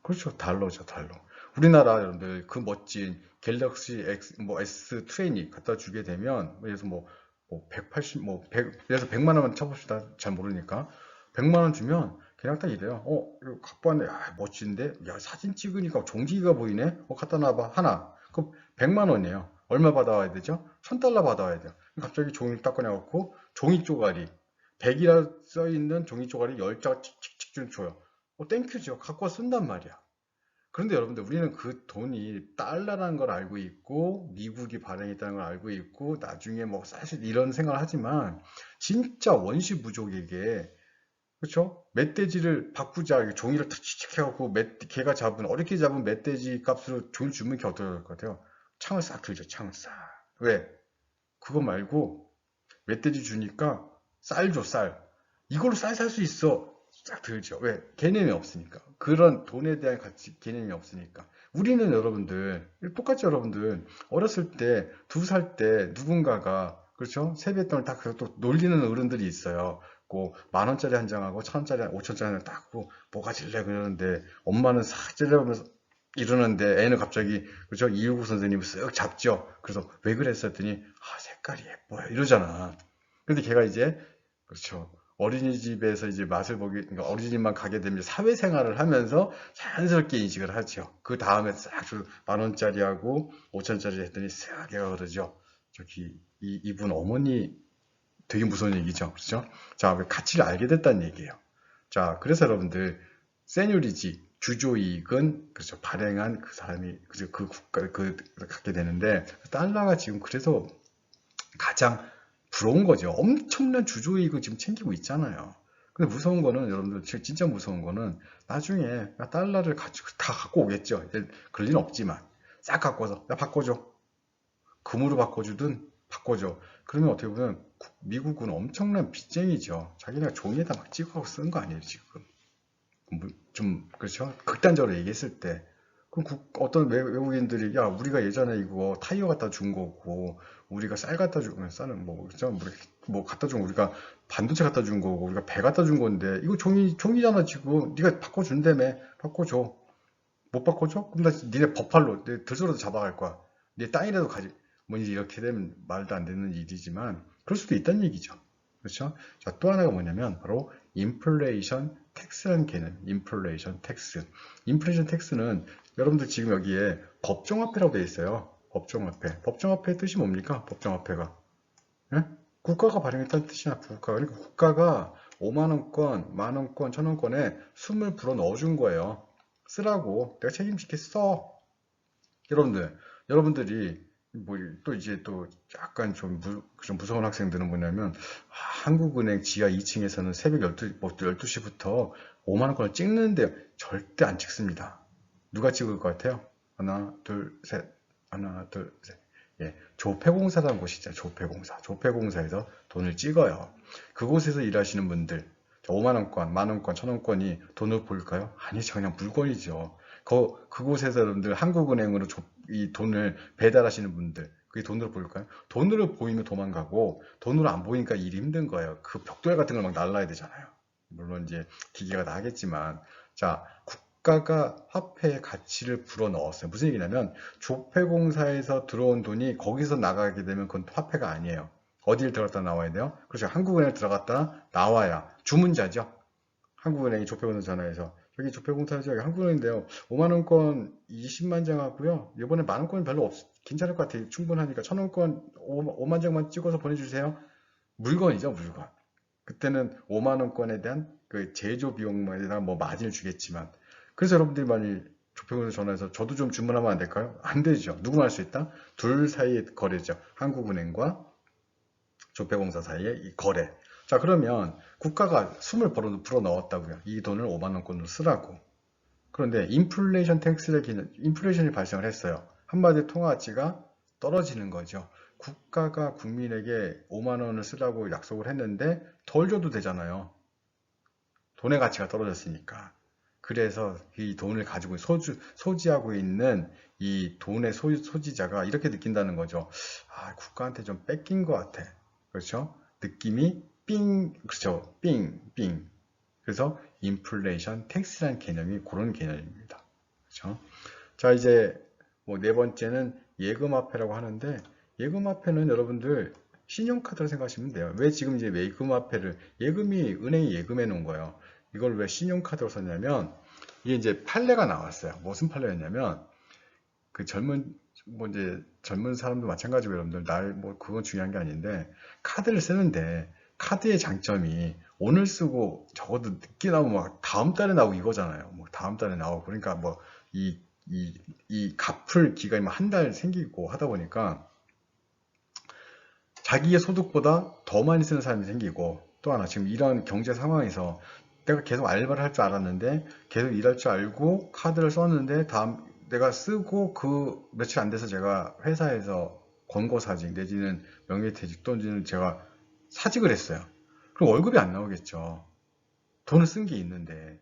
그렇죠. 달러죠, 달러. 우리나라 여러분들 그 멋진 갤럭시 S20 갖다 주게 되면, 그래서 뭐 180, 그래서 100만 원만 쳐봅시다. 잘 모르니까. 100만 원 주면 그냥 딱 이래요. 이거 갖고 왔네. 야, 멋진데? 야, 사진 찍으니까 종지기가 보이네? 갖다 놔봐. 하나. 그럼 100만 원이에요. 얼마 받아와야 되죠? 1000달러 받아와야 돼요. 갑자기 종이 딱 꺼내갖고 종이 쪼가리. 100이라 써있는 종이 쪼가리 10장 칙칙칙 좀 줘요. 땡큐죠. 갖고 와 쓴단 말이야. 그런데 여러분들 우리는 그 돈이 달러라는 걸 알고 있고 미국이 발행했다는 걸 알고 있고 나중에 뭐 사실 이런 생각을 하지만 진짜 원시 부족에게 그렇죠? 멧돼지를 바꾸자 종이를 탁 해갖고 걔가 잡은 어렵게 잡은 멧돼지 값으로 종이 주면 걔 어떻게 할 것 같아요? 창을 싹 들죠. 창을 싹. 왜? 그거 말고 멧돼지 주니까 쌀 줘, 쌀. 이걸로 쌀 살 수 있어. 싹 들죠. 왜? 개념이 없으니까. 그런 돈에 대한 가치, 개념이 없으니까. 우리는 여러분들, 똑같이 여러분들, 어렸을 때, 2살 때 누군가가, 그렇죠? 세뱃돈을 딱 또 놀리는 어른들이 있어요. 꼭 10,000원짜리 한 장하고 1,000원짜리, 5,000원짜리 하나 딱 고 뭐가 질래 그러는데, 엄마는 싹 찔러보면서 이러는데, 애는 갑자기, 그렇죠? 이유구 선생님을 쓱 잡죠. 그래서 왜 그랬어 했더니, 아, 색깔이 예뻐요. 이러잖아. 근데 걔가 이제, 그렇죠. 어린이집에서 이제 맛을 보기, 그러니까 어린이집만 가게 되면 사회생활을 하면서 자연스럽게 인식을 하죠. 그 다음에 싹 10,000원짜리하고 5,000원짜리 했더니 싹 얘가 그러죠. 저기, 이분 어머니 되게 무서운 얘기죠. 그렇죠? 자, 가치를 알게 됐다는 얘기예요. 자, 그래서 여러분들, 세뉴리지, 주조이익은, 그렇죠. 발행한 그 사람이, 그죠. 그 국가, 갖게 되는데, 달러가 지금 그래서 가장 부러운 거죠. 엄청난 주조이익을 지금 챙기고 있잖아요. 근데 무서운 거는 여러분들 진짜 무서운 거는 나중에 달러를 가지고 다 갖고 오겠죠. 그럴 리는 없지만 싹 갖고 와서 나 바꿔줘. 금으로 바꿔주든 바꿔줘. 그러면 어떻게 보면 미국은 엄청난 빚쟁이죠. 자기네가 종이에다 막 찍어서 쓴 거 아니에요 지금. 좀 그렇죠. 극단적으로 얘기했을 때 그럼 어떤 외국인들이 야 우리가 예전에 이거 타이어 갖다 준 거고 우리가 쌀 갖다 준 쌀은 뭐 그렇죠 뭐 갖다 준 우리가 반도체 갖다 준 거고 우리가 배 갖다 준 건데 이거 종이잖아 지금 네가 바꿔준다며 바꿔줘 못 바꿔줘? 그럼 나 니네 버팔로 내 들쏘라도 잡아갈 거야 내 땅이라도 가지 뭐 이렇게 되면 말도 안 되는 일이지만 그럴 수도 있다는 얘기죠 그렇죠? 자, 또 하나가 뭐냐면 바로 인플레이션 텍스라는 개념 인플레이션 텍스 인플레이션 텍스는 여러분들 지금 여기에 법정화폐라고 되어 있어요. 법정화폐. 법정화폐의 뜻이 뭡니까? 법정화폐가. 예? 국가가 발행했다는 뜻이나 국가가. 그러니까 국가가 5만원권, 만원권, 천원권에 숨을 불어 넣어준 거예요. 쓰라고. 내가 책임지게 써. 여러분들이 뭐 또 이제 또 약간 좀 무서운 학생들은 뭐냐면 한국은행 지하 2층에서는 새벽 12시부터 5만 원권을 찍는데 절대 안 찍습니다. 누가 찍을 것 같아요? 하나, 둘, 셋. 하나, 둘, 셋. 예, 조폐공사라는 곳이 있잖아요. 조폐공사. 조폐공사에서 돈을 찍어요. 그곳에서 일하시는 분들, 5만 원권, 만 원권, 천 원권이 돈을 보일까요? 아니죠. 그냥 물건이죠. 그곳에서 여러분들 한국은행으로 이 돈을 배달하시는 분들, 그게 돈으로 보일까요? 돈으로 보이면 도망가고, 돈으로 안 보이니까 일이 힘든 거예요. 그 벽돌 같은 걸 막 날라야 되잖아요. 물론 이제 기계가 다 하겠지만, 자, 국가가 화폐의 가치를 불어넣었어요. 무슨 얘기냐면, 조폐공사에서 들어온 돈이 거기서 나가게 되면 그건 화폐가 아니에요. 어디를 들어갔다 나와야 돼요? 그렇죠. 한국은행에 들어갔다 나와야 주문자죠. 한국은행이 조폐공사 전화해서 여기 조폐공사죠. 여기 한국은행인데요. 5만 원권 20만 장 하고요. 이번에 만 원권 별로 괜찮을 것 같아요. 충분하니까 1,000원권 5만 장만 찍어서 보내주세요. 물건이죠, 물건. 그때는 5만 원권에 대한 그 제조 비용에 대한 뭐 마진을 주겠지만, 그래서 여러분들이 많이 조폐공사 전화해서 저도 좀 주문하면 안 될까요? 안 되죠. 누구만 할 수 있다? 둘 사이의 거래죠. 한국은행과 조폐공사 사이의 이 거래. 자, 그러면 국가가 숨을 불어 넣었다고요. 이 돈을 5만 원권으로 쓰라고. 그런데 인플레이션이 발생을 했어요. 한마디로 통화 가치가 떨어지는 거죠. 국가가 국민에게 5만 원을 쓰라고 약속을 했는데 덜 줘도 되잖아요. 돈의 가치가 떨어졌으니까. 그래서 이 돈을 가지고 소지하고 있는 이 돈의 소지자가 이렇게 느낀다는 거죠. 아, 국가한테 좀 뺏긴 것 같아. 그렇죠? 느낌이 그렇죠. 삥. 그래서 인플레이션 텍스라는 개념이 그런 개념입니다. 그렇죠? 자, 이제 뭐 네 번째는 예금화폐라고 하는데, 예금화폐는 여러분들 신용카드로 생각하시면 돼요. 왜 지금 이제 예금이 은행이 예금해 놓은 거예요. 이걸 왜 신용카드로 썼냐면, 이게 이제 판례가 나왔어요. 무슨 판례였냐면, 그 젊은 사람도 마찬가지고 여러분들, 그건 중요한 게 아닌데, 카드를 쓰는데, 카드의 장점이 오늘 쓰고 적어도 늦게 나오면 막 다음 달에 나오고 이거잖아요. 뭐 다음 달에 나오고. 그러니까 뭐 이 갚을 기간이 한 달 생기고 하다 보니까 자기의 소득보다 더 많이 쓰는 사람이 생기고, 또 하나 지금 이런 경제 상황에서 내가 계속 알바를 할 줄 알았는데 계속 일할 줄 알고 카드를 썼는데 내가 쓰고 그 며칠 안 돼서 제가 회사에서 권고사직 내지는 명예퇴직 또는 제가 사직을 했어요. 그럼 월급이 안 나오겠죠. 돈을 쓴 게 있는데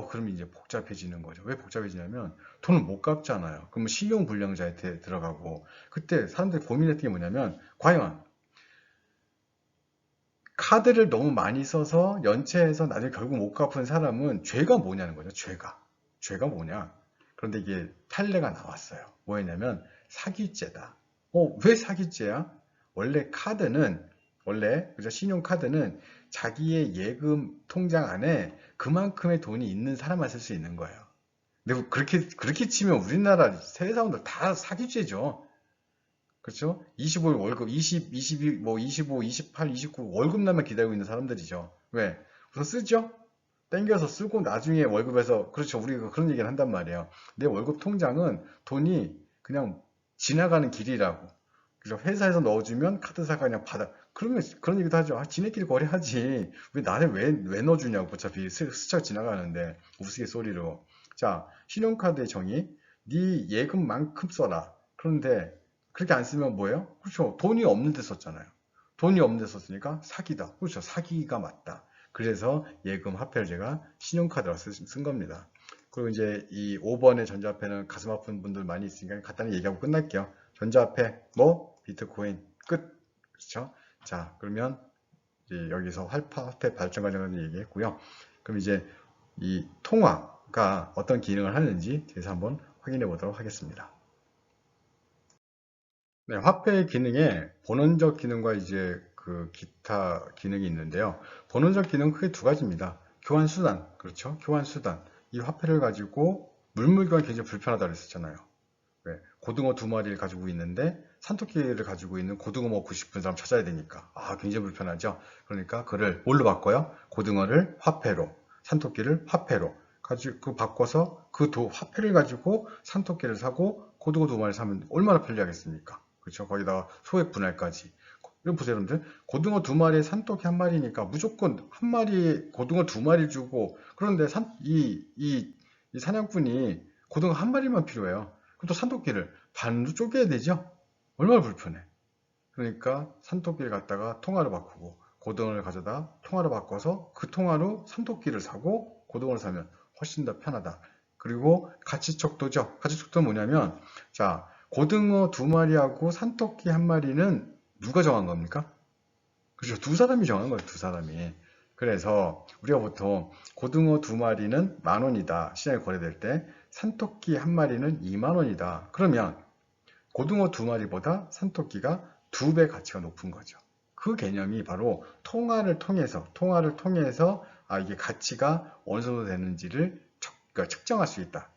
그럼 이제 복잡해지는 거죠. 왜 복잡해지냐면 돈을 못 갚잖아요. 그러면 신용불량자에 들어가고, 그때 사람들이 고민했던 게 뭐냐면 과연 카드를 너무 많이 써서 연체해서 나중에 결국 못 갚은 사람은 죄가 뭐냐는 거죠. 죄가 뭐냐. 그런데 이게 판례가 나왔어요. 뭐였냐면 사기죄다. 왜 사기죄야? 그죠? 신용카드는 자기의 예금 통장 안에 그만큼의 돈이 있는 사람만 쓸 수 있는 거예요. 근데 그렇게 치면 우리나라 세사람들 다 사기죄죠. 그렇죠? 25일 월급, 22, 뭐 25, 28, 29 월급 날만 기다리고 있는 사람들이죠. 왜? 우선 쓰죠? 땡겨서 쓰고 나중에 월급에서, 그렇죠. 우리가 그런 얘기를 한단 말이에요. 내 월급 통장은 돈이 그냥 지나가는 길이라고. 그래서 회사에서 넣어주면 카드사가 그냥 받아. 그런 얘기도 하죠. 지네끼리 거래하지. 왜 나를 왜 넣어주냐고. 어차피 스쳐 지나가는데. 우스갯소리로. 자, 신용카드의 정의. 네 예금만큼 써라. 그런데 그렇게 안 쓰면 뭐예요? 그렇죠. 돈이 없는데 썼잖아요. 돈이 없는데 썼으니까 사기다. 그렇죠. 사기가 맞다. 그래서 예금 화폐를 제가 신용카드로 쓴 겁니다. 그리고 이제 이 5번의 전자화폐는 가슴 아픈 분들 많이 있으니까 간단히 얘기하고 끝날게요. 전자화폐, 비트코인, 끝. 그렇죠? 자, 그러면 이제 여기서 화폐 발전 과정을 얘기했고요. 그럼 이제 이 통화가 어떤 기능을 하는지 대해서 한번 확인해 보도록 하겠습니다. 네, 화폐의 기능에 본원적 기능과 이제 그 기타 기능이 있는데요. 본원적 기능은 크게 두 가지입니다. 교환 수단, 그렇죠? 교환 수단. 이 화폐를 가지고 물물교환이 굉장히 불편하다고 했었잖아요. 왜? 고등어 2마리를 가지고 있는데 산토끼를 가지고 있는 고등어 먹고 싶은 사람 찾아야 되니까. 굉장히 불편하죠. 그러니까 그를 뭘로 바꿔요? 고등어를 화폐로, 산토끼를 화폐로. 가지고 바꿔서 그 화폐를 가지고 산토끼를 사고 고등어 2마리 사면 얼마나 편리하겠습니까? 그렇죠? 거기다가 소액 분할까지. 이거 보세요, 여러분들. 고등어 2마리에 산토끼 1마리니까 무조건 1마리 고등어 2마리 주고, 그런데 이 사냥꾼이 고등어 1마리만 필요해요. 그럼 또 산토끼를 반으로 쪼개야 되죠? 얼마나 불편해. 그러니까 산토끼를 갖다가 통화로 바꾸고 고등어를 가져다 통화로 바꿔서 그 통화로 산토끼를 사고 고등어를 사면 훨씬 더 편하다. 그리고 가치척도죠. 가치척도는 뭐냐면, 자, 고등어 2마리하고 산토끼 1마리는 누가 정한 겁니까? 그렇죠. 두 사람이 정한 거예요. 두 사람이. 그래서 우리가 보통 고등어 2마리는 10,000원이다. 시장에 거래될 때 산토끼 1마리는 20,000원이다. 그러면 고등어 2마리보다 산토끼가 2배 가치가 높은 거죠. 그 개념이 바로 통화를 통해서 이게 가치가 어느 정도 되는지를 그러니까 측정할 수 있다.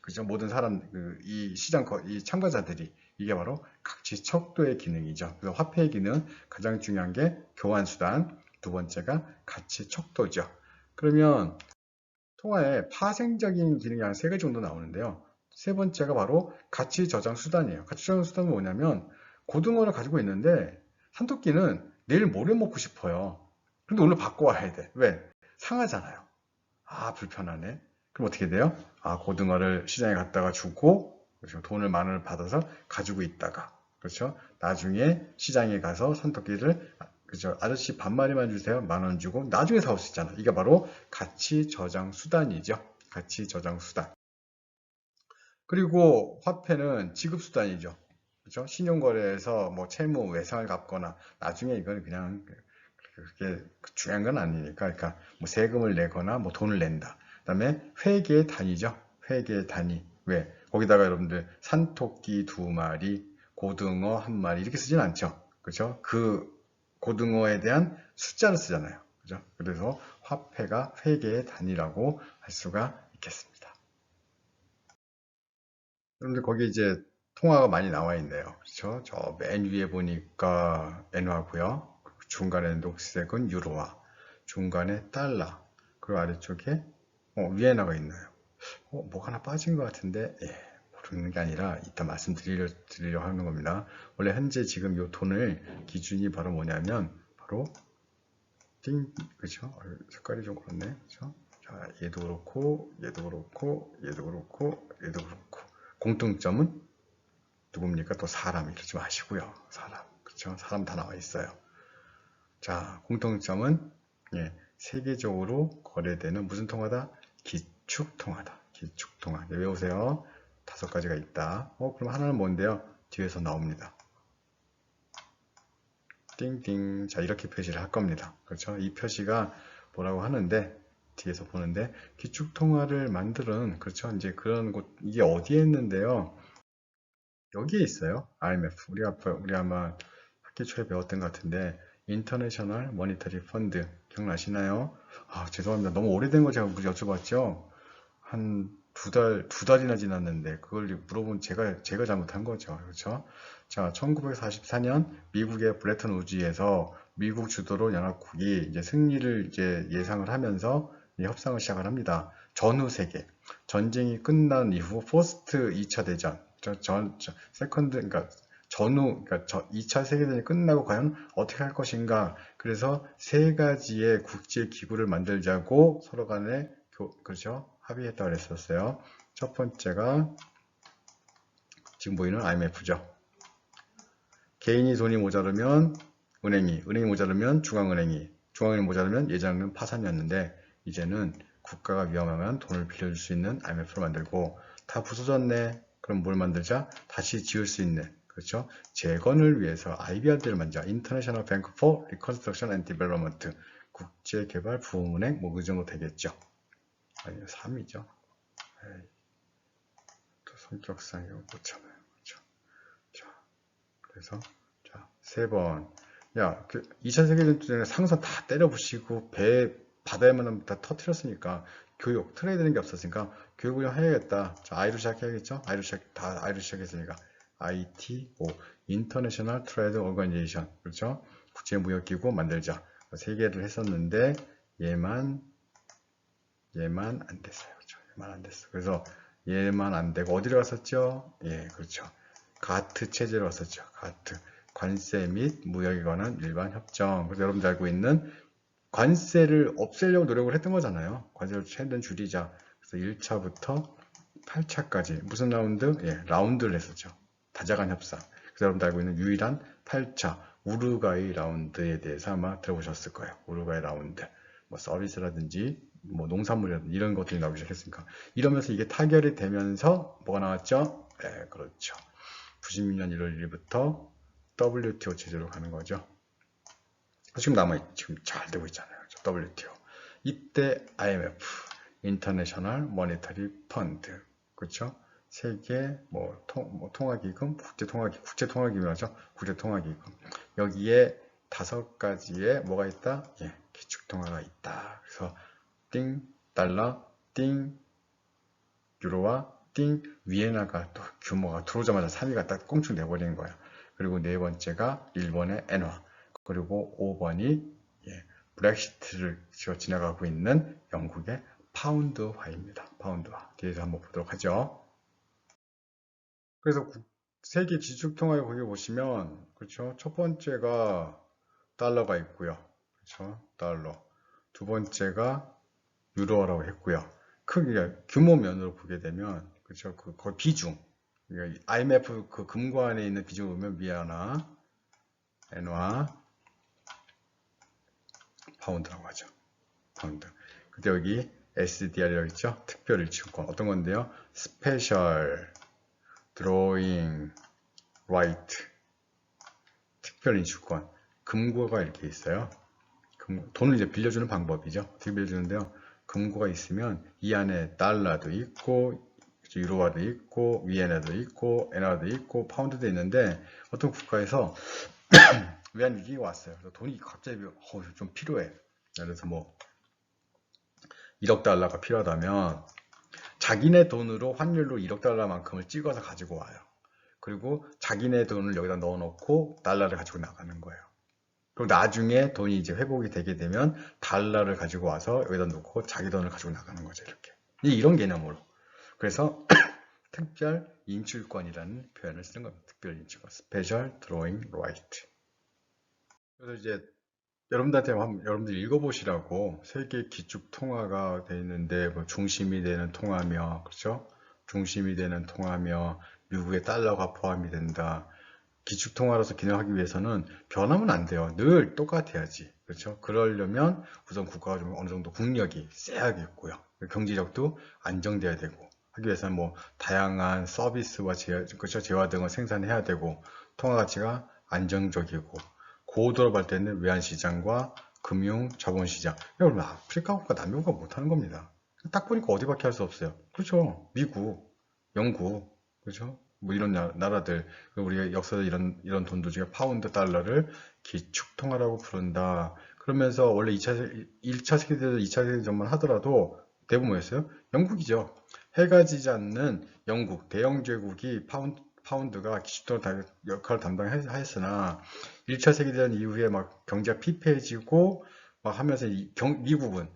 그죠? 모든 사람, 이 시장, 이 참가자들이 이게 바로 가치척도의 기능이죠. 그래서 화폐의 기능 가장 중요한 게 교환수단, 두 번째가 가치척도죠. 그러면 통화에 파생적인 기능이 한 3개 정도 나오는데요. 세 번째가 바로 가치저장수단이에요. 가치저장수단은 뭐냐면 고등어를 가지고 있는데 산토끼는 내일 모레 먹고 싶어요. 근데 오늘 바꿔와야 돼. 왜? 상하잖아요. 아, 불편하네. 그럼 어떻게 돼요? 아, 고등어를 시장에 갖다가 주고, 그렇죠? 돈을 10,000원을 받아서 가지고 있다가, 그렇죠? 나중에 시장에 가서 산토끼를, 그죠? 아저씨 반마리만 주세요. 10,000원 주고, 나중에 사올 수 있잖아. 이게 바로 가치 저장 수단이죠. 가치 저장 수단. 그리고 화폐는 지급 수단이죠. 그렇죠? 신용거래에서 뭐 채무 외상을 갚거나, 나중에 이건 그냥 그게 중요한 건 아니니까. 그러니까 뭐 세금을 내거나 뭐 돈을 낸다. 그다음에 회계의 단위죠. 회계의 단위. 왜? 거기다가 여러분들 산토끼 2마리, 고등어 1마리 이렇게 쓰진 않죠. 그죠? 그 고등어에 대한 숫자를 쓰잖아요. 그죠? 그래서 화폐가 회계의 단위라고 할 수가 있겠습니다. 여러분들 거기 이제 통화가 많이 나와 있네요. 그렇죠? 저 맨 위에 보니까 엔화고요. 중간에 녹색은 유로화, 중간에 달러, 그리고 아래쪽에 위에나가 있나요? 뭐가 하나 빠진 것 같은데, 모르는 게 아니라 이따 말씀드리려고 하는 겁니다. 원래 현재 지금 이 돈을 기준이 바로 뭐냐면, 바로 그죠? 색깔이 좀 그렇네, 그죠? 자, 얘도 그렇고, 얘도 그렇고, 얘도 그렇고, 얘도 그렇고. 공통점은 누굽니까? 또 사람 이러지 마시고요. 사람, 그렇죠? 사람 다 나와 있어요. 자, 공통점은 세계적으로 거래되는 무슨 통화다? 기축통화다. 기축통화. 네, 외우세요. 5가지가 있다. 그럼 하나는 뭔데요? 뒤에서 나옵니다. 띵띵. 자, 이렇게 표시를 할 겁니다. 그렇죠? 이 표시가 뭐라고 하는데, 뒤에서 보는데, 기축통화를 만드는, 그렇죠? 이제 그런 곳, 이게 어디에 있는데요? 여기에 있어요. IMF. 우리 아마 학기 초에 배웠던 것 같은데, 인터내셔널 모니터리 펀드 기억나시나요? 아, 죄송합니다. 너무 오래된 거 제가 여쭤봤죠? 한 두 달이나 지났는데, 그걸 물어본 제가 잘못한 거죠. 그렇죠? 자, 1944년 미국의 브레튼 우즈에서 미국 주도로 연합국이 이제 승리를 이제 예상을 하면서 협상을 시작을 합니다. 전후 세계. 전쟁이 끝난 이후 포스트 2차 대전. 세컨드, 그러니까 전후, 그러니까 2차 세계대전이 끝나고 과연 어떻게 할 것인가. 그래서 3가지의 국제 기구를 만들자고 서로 간에 그렇죠? 합의했다고 그랬었어요. 첫 번째가 지금 보이는 IMF죠. 개인이 돈이 모자르면 은행이 모자르면 중앙은행이 모자르면 예전에는 파산이었는데, 이제는 국가가 위험하면 돈을 빌려줄 수 있는 IMF를 만들고, 다 부서졌네. 그럼 뭘 만들자? 다시 지을 수 있는, 그렇죠? 재건을 위해서 IBRD를 만들자. International Bank for Reconstruction and Development. 국제개발 부흥은행, 뭐 그 정도 되겠죠. 아니, 3이죠. 또 성격상 이거 못 참아요. 그렇죠? 자, 그래서 자, 3번. 야, 2차 세계대전 전에 상선 다 때려부시고 배 바다에만 다 터트렸으니까 교육, 트레이드는 게 없었으니까 교육을 좀 해야겠다. 자, I로 시작해야겠죠? 다 I로 시작했으니까 ITO, International Trade Organization. 그렇죠? 국제무역기구 만들자. 3개를 했었는데 얘만 얘만 안 됐어요. 그렇죠? 얘만 안 됐어. 그래서 얘만 안 되고 어디로 갔었죠? 예, 그렇죠. 가트 체제로 왔었죠. 가트. 관세 및 무역에 관한 일반 협정. 그래서 여러분들 알고 있는 관세를 없애려고 노력을 했던 거잖아요. 관세를 최대한 줄이자. 그래서 1차부터 8차까지 무슨 라운드? 예, 라운드를 했었죠. 다자간 협상. 그래서 여러분들 알고 있는 유일한 8차 우루과이 라운드에 대해서 아마 들어보셨을 거예요. 우루과이 라운드. 뭐 서비스라든지 뭐 농산물이라든지 이런 것들이 나오기 시작했으니까. 이러면서 이게 타결이 되면서 뭐가 나왔죠? 예, 그렇죠. 96년 1월 1일부터 WTO 체제로 가는 거죠. 지금 지금 잘 되고 있잖아요. WTO. 이때 IMF, 인터내셔널 모니터리 펀드, 그렇죠? 세계 통화기금, 국제통화기금이라죠. 국제통화기금. 여기에 5가지의 뭐가 있다? 예, 기축통화가 있다. 그래서 띵 달러, 띵 유로와 띵 위에나가 또 규모가 들어오자마자 3위가 딱 꽁충 내버리는 거야. 그리고 네 번째가 일본의 엔화. 그리고 5번이 브렉시트를 지나가고 있는 영국의 파운드화입니다. 파운드화. 뒤에서 한번 보도록 하죠. 그래서 세계 지축통화에 거기 보시면 그렇죠. 첫 번째가 달러가 있고요. 그렇죠. 달러. 두 번째가 유로라고 했고요. 크게 규모 면으로 보게 되면 그렇죠. 거의 비중. 그러니까 IMF 그 금관에 있는 비중을 보면 위안화, 엔화, 파운드라고 하죠. 파운드. 근데 여기 SDR이라고 있죠. 특별 일치권. 어떤 건데요? 스페셜 드로잉 라이트. 특별 인출권. 금고가 이렇게 있어요. 돈을 이제 빌려주는 방법이죠. 어떻게 빌려주는데요? 금고가 있으면 이 안에 달러도 있고 유로화도 있고 위엔화도 있고 엔화도 있고 파운드도 있는데 어떤 국가에서 외환 위기가 왔어요. 그래서 돈이 갑자기 좀 필요해. 그래서 뭐 1억 달러가 필요하다면 자기네 돈으로 환율로 1억 달러만큼을 찍어서 가지고 와요. 그리고 자기네 돈을 여기다 넣어놓고 달러를 가지고 나가는 거예요. 그리고 나중에 돈이 이제 회복이 되게 되면 달러를 가지고 와서 여기다 놓고 자기 돈을 가지고 나가는 거죠. 이렇게. 이런 개념으로. 그래서 특별 인출권이라는 표현을 쓰는 겁니다. 특별 인출권. Special Drawing Right. 그래서 이제 여러분들한테 여러분들 읽어보시라고 세계 기축 통화가 돼 있는데 뭐 중심이 되는 통화며 그렇죠? 중심이 되는 통화며 미국의 달러가 포함이 된다. 기축 통화로서 기능하기 위해서는 변하면 안 돼요. 늘 똑같아야지. 그렇죠? 그러려면 우선 국가가 좀 어느 정도 국력이 세야겠고요. 경제력도 안정돼야 되고 하기 위해서는 뭐 다양한 서비스와 그렇죠? 재화 등을 생산해야 되고 통화 가치가 안정적이고 고도로 발달된 외환시장과 금융, 자본시장. 여러분, 아프리카 국가, 남미국가 못하는 겁니다. 딱 보니까 어디밖에 할 수 없어요. 그렇죠. 미국, 영국, 그렇죠. 뭐 이런 나라들, 우리가 역사에 이런 돈도 중에 파운드 달러를 기축통화라고 부른다. 그러면서 원래 1차 세계대전, 2차 세계대전만 하더라도 대부분 뭐였어요? 영국이죠. 해가 지지 않는 영국, 대영제국이 파운드가 기축통화 역할을 담당하였으나 1차 세계대전 이후에 막 경제가 피폐해지고 막 하면서 미국은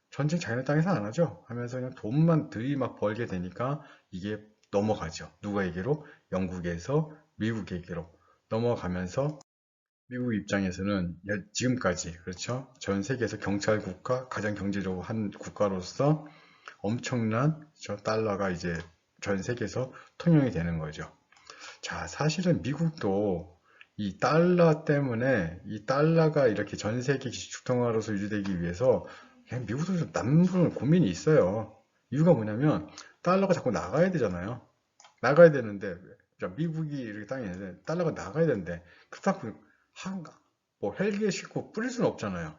전쟁 자기네 땅에서 안 하죠. 하면서 그냥 돈만 막 벌게 되니까 이게 넘어가죠. 누구에게로? 영국에서 미국에게로 넘어가면서 미국 입장에서는 지금까지 그렇죠. 전 세계에서 경찰 국가, 가장 경제적으로 한 국가로서 엄청난 달러가 이제 전 세계에서 통용이 되는 거죠. 자, 사실은 미국도 이 달러 때문에 이 달러가 이렇게 전 세계 기축통화로서 유지되기 위해서 그냥 미국도 좀 남는 고민이 있어요. 이유가 뭐냐면 달러가 자꾸 나가야 되잖아요. 나가야 되는데 미국이 이렇게 땅에 있는데 달러가 나가야 되는데 그렇다고 뭐 헬기에 싣고 뿌릴 수는 없잖아요.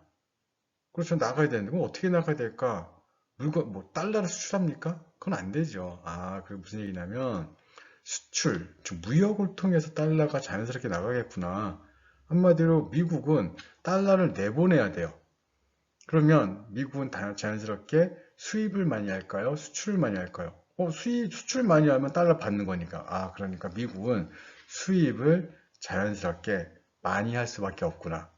그렇죠. 나가야 되는데 그럼 어떻게 나가야 될까? 물건 뭐 달러를 수출합니까? 그건 안 되죠. 그게 무슨 얘기냐면 수출, 즉 무역을 통해서 달러가 자연스럽게 나가겠구나. 한마디로 미국은 달러를 내보내야 돼요. 그러면 미국은 자연스럽게 수입을 많이 할까요? 수출을 많이 할까요? 수출 많이 하면 달러 받는 거니까. 그러니까 미국은 수입을 자연스럽게 많이 할 수밖에 없구나.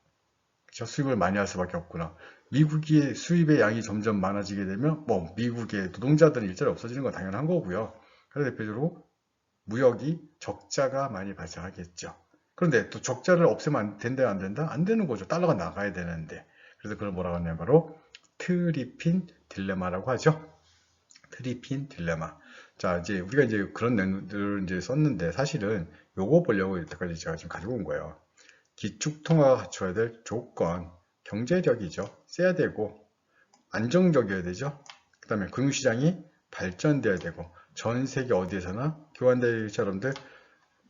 그렇죠? 수입을 많이 할 수밖에 없구나. 미국의 수입의 양이 점점 많아지게 되면 뭐 미국의 노동자들은 일자리 없어지는 건 당연한 거고요. 그래서 대표적으로 무역이 적자가 많이 발생하겠죠. 그런데 또 적자를 없애면 된다, 안 된다? 안 되는 거죠. 달러가 나가야 되는데. 그래서 그걸 뭐라고 하냐면 바로 트리핀 딜레마라고 하죠. 트리핀 딜레마. 자, 이제 우리가 이제 그런 내용들을 이제 썼는데 사실은 요거 보려고 여태까지 제가 지금 가지고 온 거예요. 기축통화가 갖춰야 될 조건, 경제력이죠. 세야 되고, 안정적이어야 되죠. 그 다음에 금융시장이 발전돼야 되고, 전 세계 어디에서나 교환대리처럼들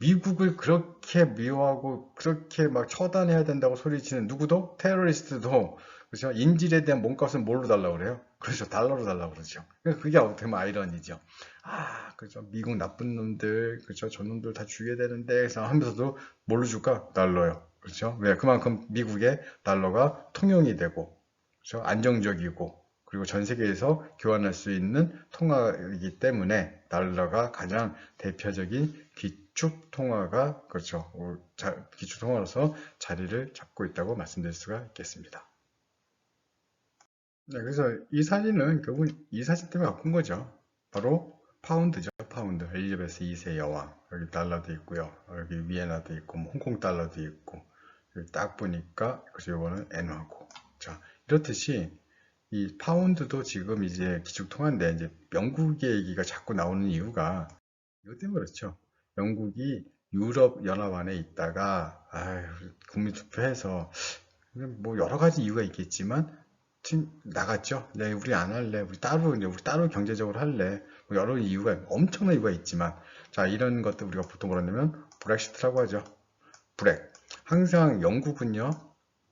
미국을 그렇게 미워하고 그렇게 막 처단해야 된다고 소리치는 누구도 테러리스트도 그렇죠? 인질에 대한 몸값은 뭘로 달라고 그래요? 그렇죠. 달러로 달라고 그러죠. 그게 어떻게 보면 아이러니죠. 아, 그렇죠. 미국 나쁜 놈들, 그렇죠. 저놈들 다 죽여야 되는데, 그래서 하면서도 뭘로 줄까? 달러요. 그렇죠. 왜? 그만큼 미국의 달러가 통용이 되고, 그렇죠. 안정적이고, 그리고 전 세계에서 교환할 수 있는 통화이기 때문에 달러가 가장 대표적인 기축 통화가 그렇죠. 기축 통화로서 자리를 잡고 있다고 말씀드릴 수가 있겠습니다. 네, 그래서 이 사진은 결국 이 사진 때문에 바꾼 거죠. 바로 파운드죠. 파운드. 엘리자베스 2세 여왕. 여기 달러도 있고요. 여기 위에나도 있고, 뭐 홍콩 달러도 있고. 여기 딱 보니까 그래서 이거는 엔화고. 자, 이렇듯이 이 파운드도 지금 이제 기축 통화인데 이제 영국의 얘기가 자꾸 나오는 이유가 이것 때문에 그렇죠. 영국이 유럽 연합 안에 있다가 국민 투표해서 뭐 여러 가지 이유가 있겠지만 팀 나갔죠. 네, 우리 안 할래. 우리 따로 경제적으로 할래. 뭐 여러 이유가 엄청난 이유가 있지만 자 이런 것들 우리가 보통 뭐라 하냐면 브렉시트라고 하죠. 브렉. 항상 영국은요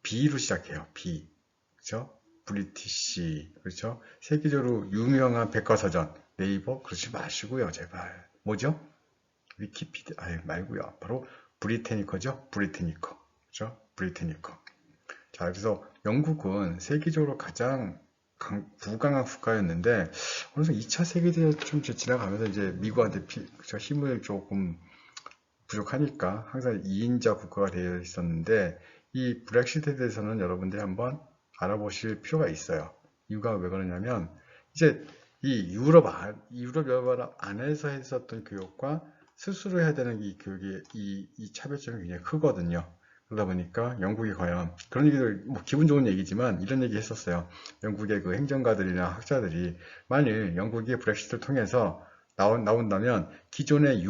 B로 시작해요. B. 그렇죠? 브리티시. 그렇죠? 세계적으로 유명한 백과사전 네이버 그러지 마시고요. 제발. 뭐죠? 위키피디아 말고요. 바로 브리테니커죠. 브리테니커. 그렇죠? 브리테니커. 자, 그래서 영국은 세계적으로 가장 부강한 국가였는데 어느 정도 2차 세계대전 좀 지나가면서 이제 미국한테 힘을 조금 부족하니까 항상 2인자 국가가 되어 있었는데 이 브렉시트에 대해서는 여러분들이 한번 알아보실 필요가 있어요. 이유가 왜 그러냐면 이제 이 유럽 연합 안에서 했었던 교육과 스스로 해야 되는 이 교육의 이 차별점이 굉장히 크거든요. 그러다 보니까 영국이 과연 그런 얘기도 뭐 기분 좋은 얘기지만 이런 얘기 했었어요. 영국의 그 행정가들이나 학자들이 만일 영국이 브렉시트를 통해서 나온다면 기존의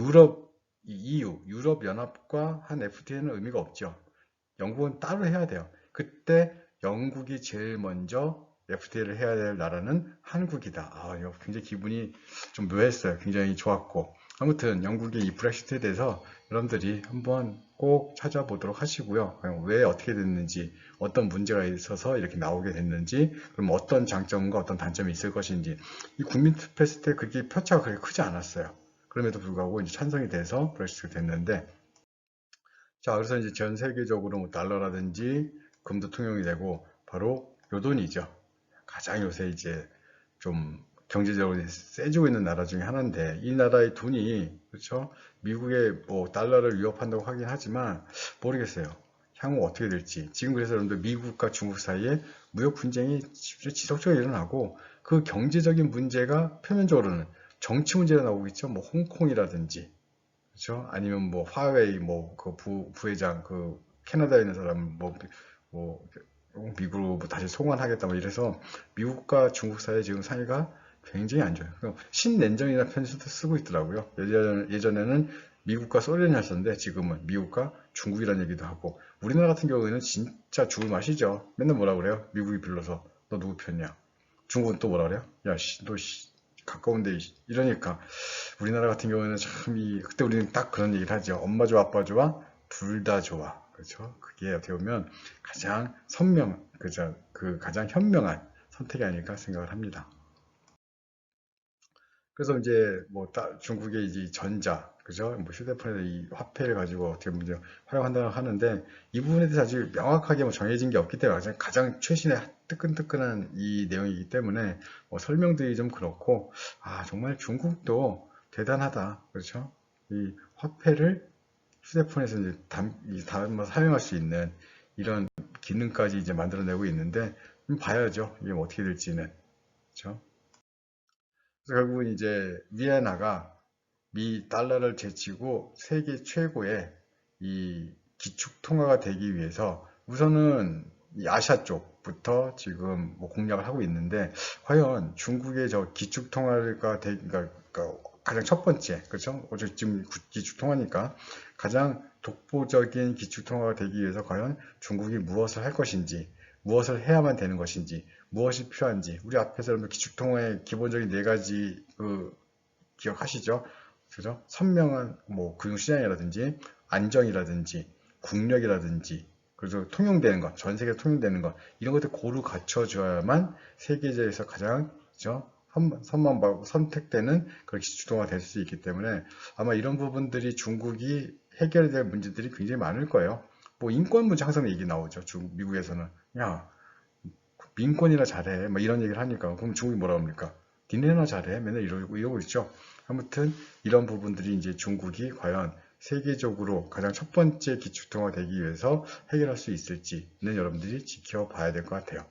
EU, 유럽 연합과 한 FTA는 의미가 없죠. 영국은 따로 해야 돼요. 그때 영국이 제일 먼저 FTA를 해야 될 나라는 한국이다. 이거 굉장히 기분이 좀 묘했어요. 굉장히 좋았고. 아무튼 영국의 이 브렉시트에 대해서 여러분들이 한번 꼭 찾아보도록 하시고요. 왜 어떻게 됐는지, 어떤 문제가 있어서 이렇게 나오게 됐는지, 그럼 어떤 장점과 어떤 단점이 있을 것인지. 이 국민 투표했을 때 그게 표차가 그렇게 크지 않았어요. 그럼에도 불구하고 이제 찬성이 돼서 브렉시트가 됐는데, 자, 그래서 이제 전 세계적으로 뭐 달러라든지 금도 통용이 되고 바로 요 돈이죠. 가장 요새 이제 좀 경제적으로 세지고 있는 나라 중에 하나인데 이 나라의 돈이 그렇죠? 미국의 뭐 달러를 위협한다고 하긴 하지만 모르겠어요. 향후 어떻게 될지. 지금 그래서 여러분들 미국과 중국 사이에 무역 분쟁이 지속적으로 일어나고 그 경제적인 문제가 표면적으로는 정치 문제가 나오겠죠. 뭐 홍콩이라든지 그렇죠? 아니면 뭐 화웨이 뭐 그 부회장 그 캐나다에 있는 사람 뭐 미국으로 뭐 다시 송환하겠다 뭐 이래서 미국과 중국 사이에 지금 사이가 굉장히 안 좋아요. 신냉전이나 편지도 쓰고 있더라고요. 예전에는 미국과 소련이 했었는데 지금은 미국과 중국이라는 얘기도 하고 우리나라 같은 경우에는 진짜 죽을 맛이죠. 맨날 뭐라 그래요? 미국이 불러서 너 누구 편이야? 중국은 또 뭐라 그래요? 야, 너 가까운데 이러니까 우리나라 같은 경우에는 참 그때 우리는 딱 그런 얘기를 하죠. 엄마 좋아, 아빠 좋아, 둘 다 좋아. 그렇죠? 그게 어떻게 보면 가장 그죠? 그 가장 현명한 선택이 아닐까 생각을 합니다. 그래서 이제 뭐 중국의 이제 전자, 그죠? 뭐 휴대폰에 이 화폐를 가지고 어떻게 보면 활용한다고 하는데 이 부분에 대해서 아직 명확하게 뭐 정해진 게 없기 때문에 가장 최신의 뜨끈뜨끈한 이 내용이기 때문에 뭐 설명드리기 좀 그렇고 정말 중국도 대단하다, 그렇죠? 이 화폐를 휴대폰에서 이제 사용할 수 있는 이런 기능까지 이제 만들어내고 있는데 봐야죠. 이게 뭐 어떻게 될지는. 그렇죠? 그래서 결국은 이제 위엔화가 미 달러를 제치고 세계 최고의 이 기축 통화가 되기 위해서 우선은 이 아시아 쪽부터 지금 뭐 공략을 하고 있는데, 과연 중국의 저 기축 통화가 그러니까 가장 첫 번째, 그렇죠? 어제 지금 기축 통화니까 가장 독보적인 기축 통화가 되기 위해서 과연 중국이 무엇을 할 것인지, 무엇을 해야만 되는 것인지, 무엇이 필요한지. 우리 앞에서 여러분 기축 통화의 기본적인 네 가지 기억하시죠? 그죠? 선명한 뭐 금융시장이라든지 안정이라든지 국력이라든지, 그래서 통용되는 것, 전 세계에 통용되는 것, 이런 것들 고루 갖춰줘야만 세계에서 가장 그죠? 선택되는 그런 기축통화가 될 수 있기 때문에 아마 이런 부분들이 중국이 해결해야 될 문제들이 굉장히 많을 거예요. 뭐 인권 문제 항상 얘기 나오죠. 미국에서는 야 민권이나 잘해 뭐 이런 얘기를 하니까 그럼 중국이 뭐라 합니까? 니네나 잘해 맨날 이러고 있죠. 아무튼 이런 부분들이 이제 중국이 과연 세계적으로 가장 첫 번째 기축통화 되기 위해서 해결할 수 있을지는 여러분들이 지켜봐야 될 것 같아요.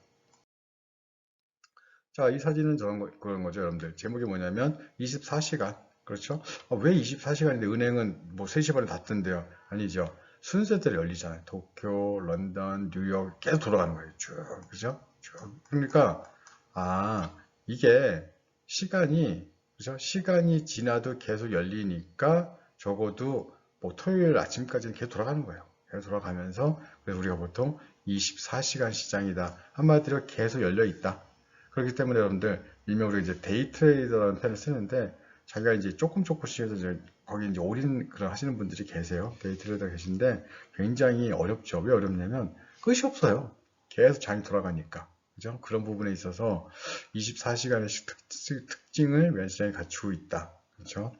자, 이 사진은 그런 거죠, 여러분들. 제목이 뭐냐면 24시간. 그렇죠? 왜 24시간인데 은행은 뭐 3시 반에 닫던데요? 아니죠. 순서대로 열리잖아요. 도쿄, 런던, 뉴욕 계속 돌아가는 거예요. 쭉. 그죠? 쭉. 그러니까 이게 시간이, 그죠? 시간이 지나도 계속 열리니까 적어도 뭐 토요일 아침까지는 계속 돌아가는 거예요. 계속 돌아가면서, 그래서 우리가 보통 24시간 시장이다. 한마디로 계속 열려 있다. 그렇기 때문에 여러분들, 일명 우리가 이제 데이 트레이더라는 표현을 쓰는데, 자기가 이제 조금씩 해서 이제 거기 이제 올인 그런 하시는 분들이 계세요. 데이 트레이더 계신데 굉장히 어렵죠. 왜 어렵냐면 끝이 없어요. 계속 장이 돌아가니까. 그죠? 그런 부분에 있어서 24시간의 특징을 외환시장이 갖추고 있다. 그렇죠?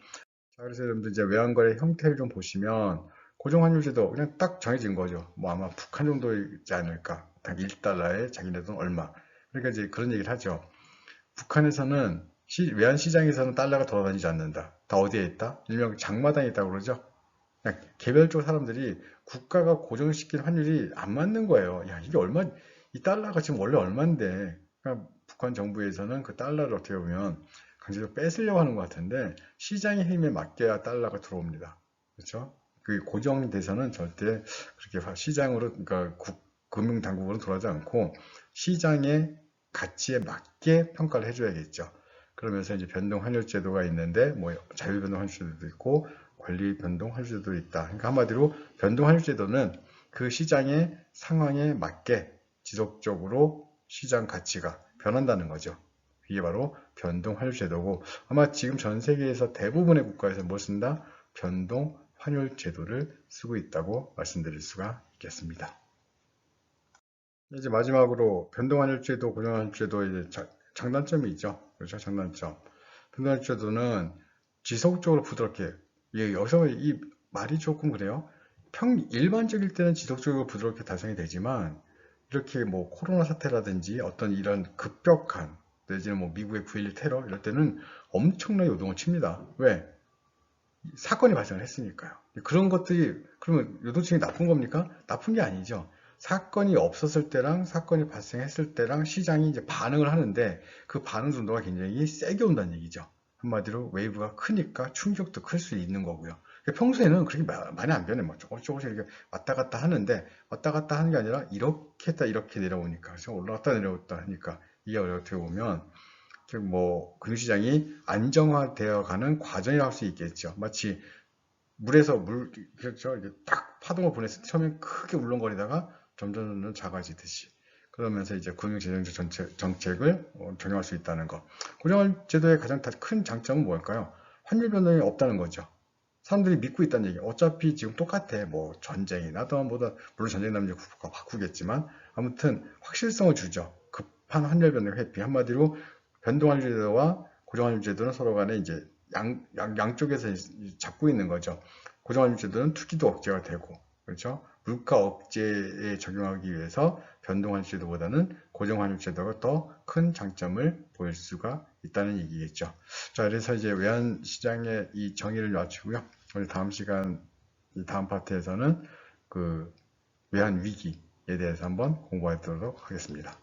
자, 그래서 여러분들 이제 외환거래 형태를 좀 보시면 고정환율제도 그냥 딱 정해진 거죠. 뭐 아마 북한 정도이지 않을까. 딱 1달러에 자기네 돈 얼마. 그러니까 이제 그런 얘기를 하죠. 북한에서는 외환시장에서는 달러가 돌아다니지 않는다. 다 어디에 있다? 일명 장마당에 있다고 그러죠. 그냥 개별적 사람들이 국가가 고정시킨 환율이 안 맞는 거예요. 야, 이게 얼마, 이 달러가 지금 원래 얼마인데. 그러니까 북한 정부에서는 그 달러를 어떻게 보면 강제로 뺏으려고 하는 것 같은데 시장의 힘에 맡겨야 달러가 들어옵니다. 그렇죠? 그 고정돼서는 절대 그렇게 시장으로, 그러니까 금융당국으로 돌아가지 않고 시장의 가치에 맞게 평가를 해줘야겠죠. 그러면서 이제 변동 환율 제도가 있는데 뭐 자유 변동 환율 제도도 있고 권리 변동 환율 제도도 있다. 그러니까 한마디로 변동 환율 제도는 그 시장의 상황에 맞게 지속적으로 시장 가치가 변한다는 거죠. 이게 바로 변동 환율 제도고, 아마 지금 전 세계에서 대부분의 국가에서 뭘 쓴다? 변동 환율 제도를 쓰고 있다고 말씀드릴 수가 있겠습니다. 이제 마지막으로 변동환율제도, 고정환율제도의 장단점이 있죠. 그렇죠? 장단점. 변동환율제도는 지속적으로 부드럽게, 여기서 이 말이 조금 그래요. 일반적일 때는 지속적으로 부드럽게 달성이 되지만, 이렇게 뭐 코로나 사태라든지 어떤 이런 급격한, 내지는 뭐 미국의 9.11 테러, 이럴 때는 엄청나게 요동을 칩니다. 왜? 사건이 발생을 했으니까요. 그런 것들이, 그러면 요동침이 나쁜 겁니까? 나쁜 게 아니죠. 사건이 없었을 때랑 사건이 발생했을 때랑 시장이 이제 반응을 하는데 그 반응 정도가 굉장히 세게 온다는 얘기죠. 한마디로 웨이브가 크니까 충격도 클 수 있는 거고요. 평소에는 그렇게 많이 안 변해. 뭐 조금씩 이렇게 왔다 갔다 하는데 왔다 갔다 하는 게 아니라 이렇게 했다 이렇게 내려오니까, 그래서 올라갔다 내려왔다 하니까 이게 어떻게 보면 뭐 금융시장이 안정화되어 가는 과정이라고 할 수 있겠죠. 마치 물에서 그렇죠. 이게 딱 파동을 보냈을 때 처음엔 크게 울렁거리다가 점점 작아지듯이. 그러면서 이제 금융재정적 정책을 적용할 수 있다는 거. 고정제도의 가장 큰 장점은 뭘까요? 환율 변동이 없다는 거죠. 사람들이 믿고 있다는 얘기. 어차피 지금 똑같아. 뭐 전쟁이 나도 뭐다. 물론 전쟁 나면 국가가 바꾸겠지만 아무튼 확실성을 주죠. 급한 환율 변동 회피. 한마디로 변동환율 제도와 고정환율 제도는 서로 간에 이제 양쪽에서 잡고 있는 거죠. 고정환율 제도는 투기도 억제가 되고, 그렇죠? 물가 억제에 적용하기 위해서 변동환율 제도보다는 고정환율 제도가 더 큰 장점을 보일 수가 있다는 얘기겠죠. 자, 그래서 이제 외환 시장의 이 정의를 마치고요. 우리 다음 시간, 이 다음 파트에서는 그 외환 위기에 대해서 한번 공부하도록 하겠습니다.